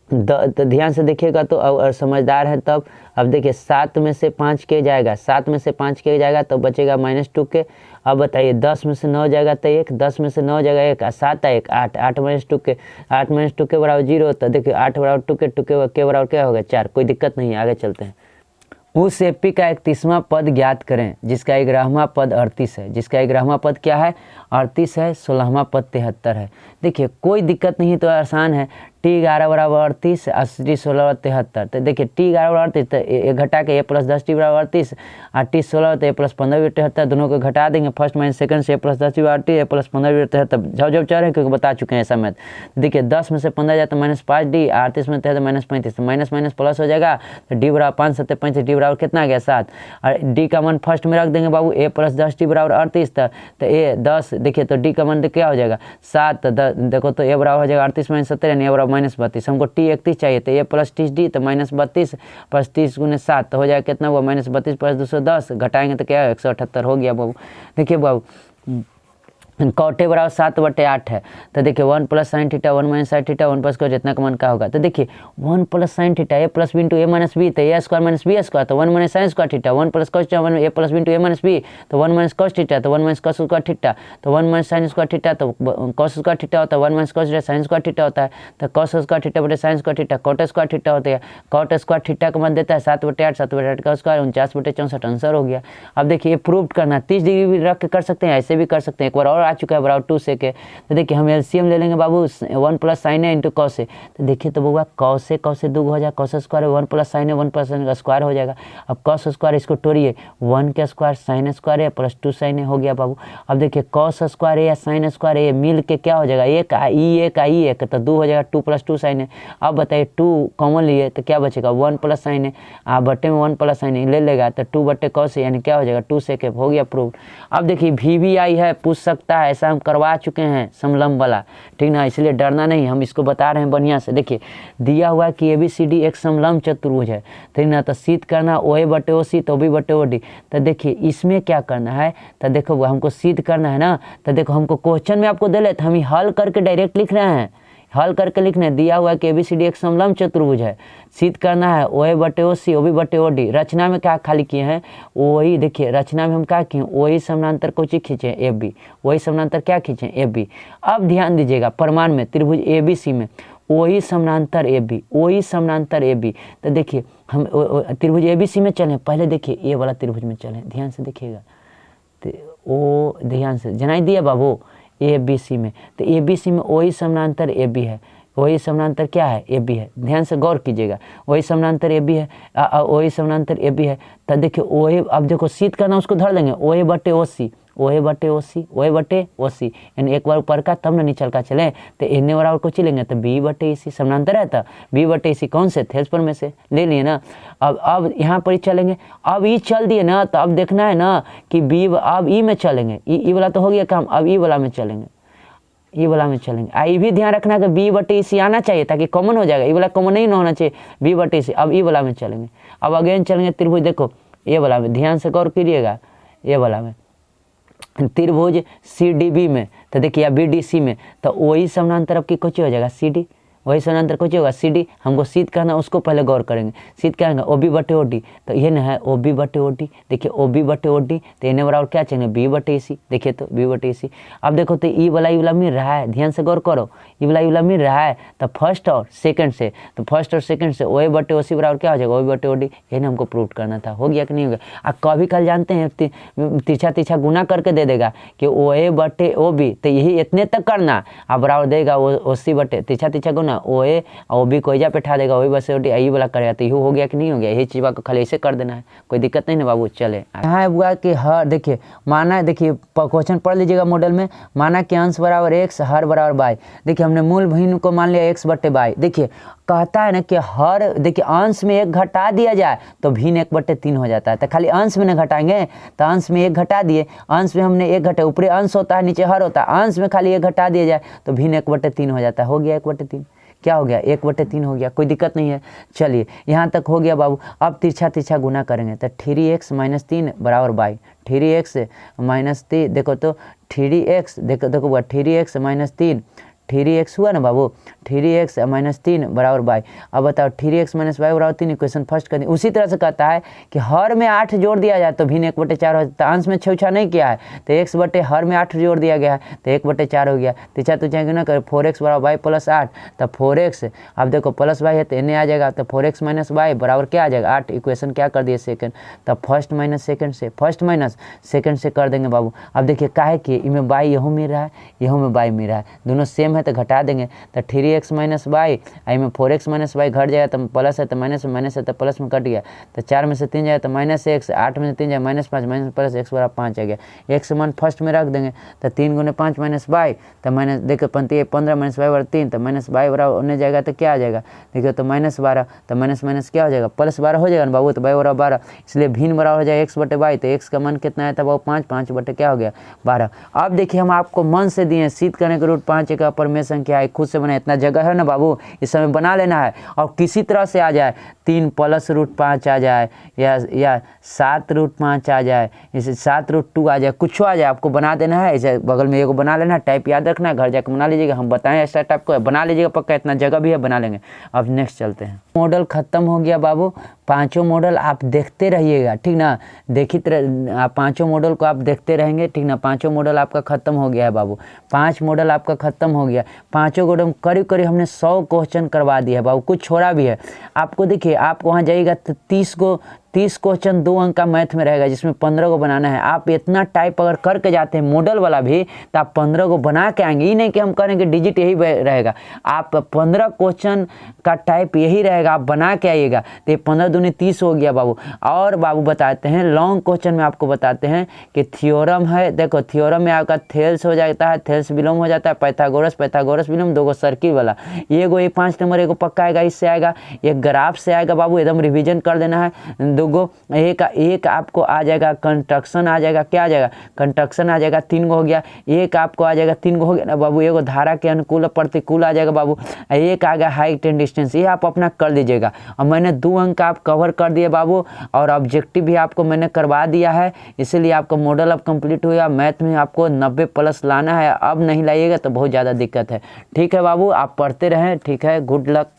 तो ध्यान से देखिएगा तो और समझदार है तब। अब देखिए 7 में से 5 के जाएगा, 7 में से 5 के जाएगा तो बचेगा -2 के। अब बताइए 10 में से 9 जाएगा तो 1, 10 में से 9 जाएगा 1, 7 1 8, 8 -2 के, 8 -2 के बराबर 0। तो देखिए 8 बराबर 2 के, 2 के बराबर क्या होगा 4। कोई दिक्कत नहीं है, आगे चलते हैं। उस एपी का 31वां पद ज्ञात करें जिसका 11वां पद 38 है। जिसका 11वां पद क्या है 38 है, 16वां पद 73 है। देखिए कोई दिक्कत नहीं, तो आसान है। t11 बराबर 38, 80 16 73। तो देखिए t11 बराबर 38 तो एक घटा के a + 10t बराबर 38 और t 16 तो a + 15 73, दोनों को घटा देंगे फर्स्ट माइनस सेकंड से a + 10t बराबर 38, a + 15 73। जब चल रहे हैं क्योंकि बता चुके हैं ऐसा मैथ। देखिए 10 में से 15 जाए तो -5d, 38 में 3 तो -35, तो माइनस माइनस प्लस हो जाएगा। तो d बराबर 5 7 35, d बराबर कितना आ गया 7 और d का मान फर्स्ट में रख देंगे बाबू a + 10t बराबर 38 तो a 10, देखिए तो d का मान क्या हो जाएगा 7, तो देखो तो a बराबर हो जाएगा 38 - 70 यानी a बराबर -32। हमको t 31 चाहिए तो a + 30d तो -32 + 30 × 7 तो हो जाएगा कितना हुआ -32 + 210, घटाएंगे तो क्या 178 हो गया बाबू। देखिए बाबू कॉटे बराबर 7/8 है। तो देखिए 1 + sin theta 1 - sin theta 1 + cos जितना का मान क्या होगा। तो देखिए 1 + sin theta a + b × a - b तो a² - b² तो 1 - sin square theta 1 + cos theta a + b × a - b तो 1 - cos थीटा तो 1 - cos स्क्वायर थीटा तो 1 - sin स्क्वायर थीटा तो cos स्क्वायर थीटा होता है, 1 - cos theta sin square theta होता है। तो cos स्क्वायर थीटा बटे sin square theta cot square theta होता है। cot स्क्वायर थीटा का मान देता है 7/8, 7/8 का स्क्वायर 49/64 आंसर हो गया। अब देखिए प्रूव करना 30 डिग्री भी रख के कर सकते हैं, ऐसे भी कर सकते हैं। एक बार और आ चुका है बराबर 2 से के। तो देखिए हम एलसीएम ले लेंगे बाबू 1 + sin a × cos a। तो देखिए तो बउआ cos a 2 हो जाएगा, cos square 1 + sin a 1 + sin का स्क्वायर हो जाएगा। अब cos स्क्वायर इसको तोड़िए 1 का square sin square a + 2 sin a हो गया बाबू। अब देखिए cos स्क्वायर a या sin स्क्वायर a मिल के क्या हो जाएगा 1 1 तो 2 हो जाएगा 2 + 2 sin a। अब बताइए 2 कॉमन लिए तो क्या बचेगा 1 + sin a, बटे में 1 + sin a ले लेगा तो 2/cos a यानी क्या हो जाएगा 2 sec हो गया प्रूव। अब देखिए VBI है, पूछ सकता है, ऐसा हम करवा चुके हैं समलंब वाला, ठीक ना, इसलिए डरना नहीं, हम इसको बता रहे हैं बढ़िया से। देखिए दिया हुआ कि ABCD एक समलंब चतुर्भुज है, ठीक ना, तो सिद्ध करना OA/OC तो B/OD। तो देखिए इसमें क्या करना है, तो देखो हमको सिद्ध करना है ना, तो देखो हमको क्वेश्चन में आपको दे ले तो हम हल करके डायरेक्ट लिख रहे हैं, हल करके लिखने दिया हुआ कि ABCD एक समलंब चतुर्भुज है, सिद्ध करना है OA/OC OB/OD। रचना में क्या खाली किए हैं वही, देखिए रचना में हम क्या किए वही समानांतर को खींचे AB, वही समानांतर क्या खींचे AB। अब ध्यान दीजिएगा प्रमाण में त्रिभुज ABC में वही समानांतर AB, वही समानांतर AB। तो देखिए हम त्रिभुज ABC में चलें, पहले देखिए ए वाला त्रिभुज में चलें, ध्यान से देखिएगा तो वो ध्यान से जनाई दिया बाबू ABC में, तो ABC में वही समानांतर AB है, वही समानांतर क्या है AB है, ध्यान से गौर कीजिएगा वही समानांतर AB है, वही समानांतर AB है। तो देखिए वही, अब देखो सिद्ध करना उसको धर लेंगे OA/OC, OA बटे OC, OA बटे OC, यानी एक बार ऊपर का तब ना निचल का चले, तो NA बराबर को चलेंगे तो B बटे EC, समानांतर है तो B बटे EC कौन से थे पर में से ले लिए ना। अब यहाँ पर ही चलेंगे, अब E चल दिए ना, तो अब देखना है ना कि B अब E में चलेंगे, E वाला तो हो गया काम, अब E वाला में चलेंगे, E वाला में चलेंगे। आई भी ध्यान रखना कि B बटे EC आना चाहिए ताकि कॉमन हो जाएगा, E वाला कॉमन नहीं ना होना चाहिए, B बटे EC। अब E वाला में चलेंगे, अब अगेन चलेंगे त्रिभुज, देखो ए वाला में ध्यान से गौर कीजिएगा, ए वाला में त्रिभुज CDB में, तो देखिए BDC में, तो वही समानांतर की कुछ हो जाएगा CD, वही समानांतर कुछ होगा CD। हमको सिद्ध करना उसको पहले गौर करेंगे, सिद्ध करेंगे OB बटे OD, तो ये ना है OB बटे OD, देखिए OB बटे OD, तो इन्हें बराबर क्या चाहिए B बटे EC, देखिए तो B बटे EC। अब देखो तो ई वाला मिल रहा है, ध्यान से गौर करो, ई वाला मिल रहा है, तो फर्स्ट और सेकंड से, तो फर्स्ट और सेकंड से OA बटे OC बराबर क्या हो जाएगा OB बटे OD, ये हमको प्रूव करना था। हो गया कि नहीं हो गया। आप कभी कल जानते हैं तिरछा गुना करके दे देगा कि OA बटे OB, तो यही इतने तक करना, आप बराबर देगा OC बटे तिरछा गुना OA और OB को एजा पे ठा देगा, OB बस OD यही वाला करेगा, तो यही हो गया कि नहीं हो गया। यही चीज़ को खाली ऐसे कर देना है, कोई दिक्कत नहीं ना बाबू। चले यहाँ हुआ कि हर, देखिए माना, देखिए क्वेश्चन पढ़ लीजिएगा मॉडल में, माना कि अंश बराबर x, हर बराबर y। देखिए हमने मूल भिन्न को मान लिया x बटे y। देखिए कहता है ना कि हर, देखिए अंश में 1 घटा दिया जाए तो भिन्न 1 बटे 3 हो जाता है, तो खाली अंश में ना घटाएंगे, तो अंश में 1 घटा दिए, अंश में हमने 1 घटा, ऊपरी अंश होता है नीचे हर होता है, अंश में खाली 1 घटा दिया जाए तो भिन्न 1 बटे 3 हो जाता है। हो गया 1 बटे 3, क्या हो गया 1 बटे 3 हो गया, कोई दिक्कत नहीं है। चलिए यहाँ तक हो गया बाबू। अब तिरछा गुना करेंगे तो 3x - 3 बराबर y, 3x - 3, देखो तो 3x, देखो 3x - 3, 3x हुआ ना बाबू, 3x - 3 बराबर y। अब बताओ 3x - y बराबर 3, इक्वेशन फर्स्ट कर दी। उसी तरह से कहता है कि हर में 8 जोड़ दिया जाए तो भिन्न 1 बटे 4 हो जाता है। अंश में छेछा नहीं किया है, तो x बटे हर में 8 जोड़ दिया गया है, तो 1 बटे 4 हो गया। तिरछा तो चाहेंगे ना कर 4x बराबर y प्लस 8, तो 4x, अब देखो प्लस y है तो इन्हें आ जाएगा, तो 4x - y बराबर क्या आ जाएगा 8। इक्वेशन क्या कर दिए सेकंड, तो फर्स्ट माइनस सेकंड से, फर्स्ट माइनस सेकंड से कर देंगे बाबू। अब देखिए काहे कि इनमें y यहूँ मिल रहा है, यहूँ में y मिल रहा है, दोनों सेम है तो घटा देंगे, तो 3x - y, आई में 4x - y घट जाएगा, तो प्लस है तो माइनस में, माइनस है तो प्लस में कट गया, तो 4 में से 3 जाए तो -x, 8 में से 3 जाए -5, माइनस प्लस x बराबर 5 आ गया। x मान फर्स्ट में रख देंगे, तो 3 गुने 5 - y, तो माइनस, देखो 15 - y बराबर 3, तो माइनस y बराबर होने जाएगा तो क्या आ जाएगा, देखिए तो -12, तो माइनस माइनस क्या हो जाएगा +12 हो जाएगा ना बाबू, तो y बराबर 12, इसलिए भिन्न बराबर हो जाएगा x बटे y, तो x का मान कितना आया था बाबू 5, 5 बटे क्या हो गया 12। अब देखिए हम आपको मन से दिए सिद्ध करने के √5 एक अपर में संख्या है, खुद से बना, इतना जगह है ना बाबू, इस समय बना लेना है। और किसी तरह से आ जाए 3 + √5 आ जाए, या 7 √5 आ जाए, जैसे 7 √2 आ जाए, कुछ आ जाए आपको बना देना है। ऐसे बगल में एगो बना लेना है, टाइप याद रखना है, घर जाकर बना लीजिएगा, हम बताएं एक्स्ट्रा टाइप को बना लीजिएगा पक्का, इतना जगह भी है बना लेंगे। अब नेक्स्ट चलते हैं। मॉडल खत्म हो गया बाबू, पांचों मॉडल आप देखते रहिएगा, ठीक ना, आप पांचों मॉडल को आप देखते रहेंगे, ठीक ना। पांचों मॉडल आपका खत्म हो गया है बाबू, 5 मॉडल आपका खत्म हो गया। पांचों मॉडल करीब करीब हमने 100 क्वेश्चन करवा दिया है बाबू, कुछ छोड़ा भी है आपको। देखिए आप वहाँ जाइएगा तो 30 क्वेश्चन 2 अंक का मैथ में रहेगा, जिसमें 15 को बनाना है। आप इतना टाइप अगर करके जाते हैं मॉडल वाला भी, तो आप 15 को बना के आएंगे। ये नहीं कि हम करेंगे डिजिट यही रहेगा, आप 15 क्वेश्चन का टाइप यही रहेगा, आप बना के आइएगा। तो ये 15 दूनी 30 हो गया बाबू। और बाबू बताते हैं लॉन्ग क्वेश्चन में, आपको बताते हैं कि थ्योरम है। देखो थ्योरम में आपका थेल्स हो जाता है, थेल्स विलोम हो जाता है, पैथागोरस विलोम, 2 सर्किल वाला, एगो 5 नंबर एगो पक्का आएगा, इससे आएगा, एक ग्राफ से आएगा बाबू, एकदम रिविजन कर देना है। एक आपको आ जाएगा कंस्ट्रक्शन आ जाएगा, क्या आ जाएगा कंस्ट्रक्शन आ जाएगा, 3 गो हो गया। एक आपको आ जाएगा 3 गो हो गया ना बाबू, एगो धारा के अनुकूल प्रतिकूल आ जाएगा बाबू। एक आ गया हाइट एंड डिस्टेंस, ये आप अपना कर लीजिएगा। और मैंने 2 अंक आप कवर कर दिए बाबू, और ऑब्जेक्टिव भी आपको मैंने करवा दिया है, इसीलिए आपका मॉडल अब कंप्लीट हुआ। मैथ में आपको 90+ लाना है, अब नहीं लाइएगा तो बहुत ज़्यादा दिक्कत है। ठीक है बाबू, आप पढ़ते रहें, ठीक है, गुड लक।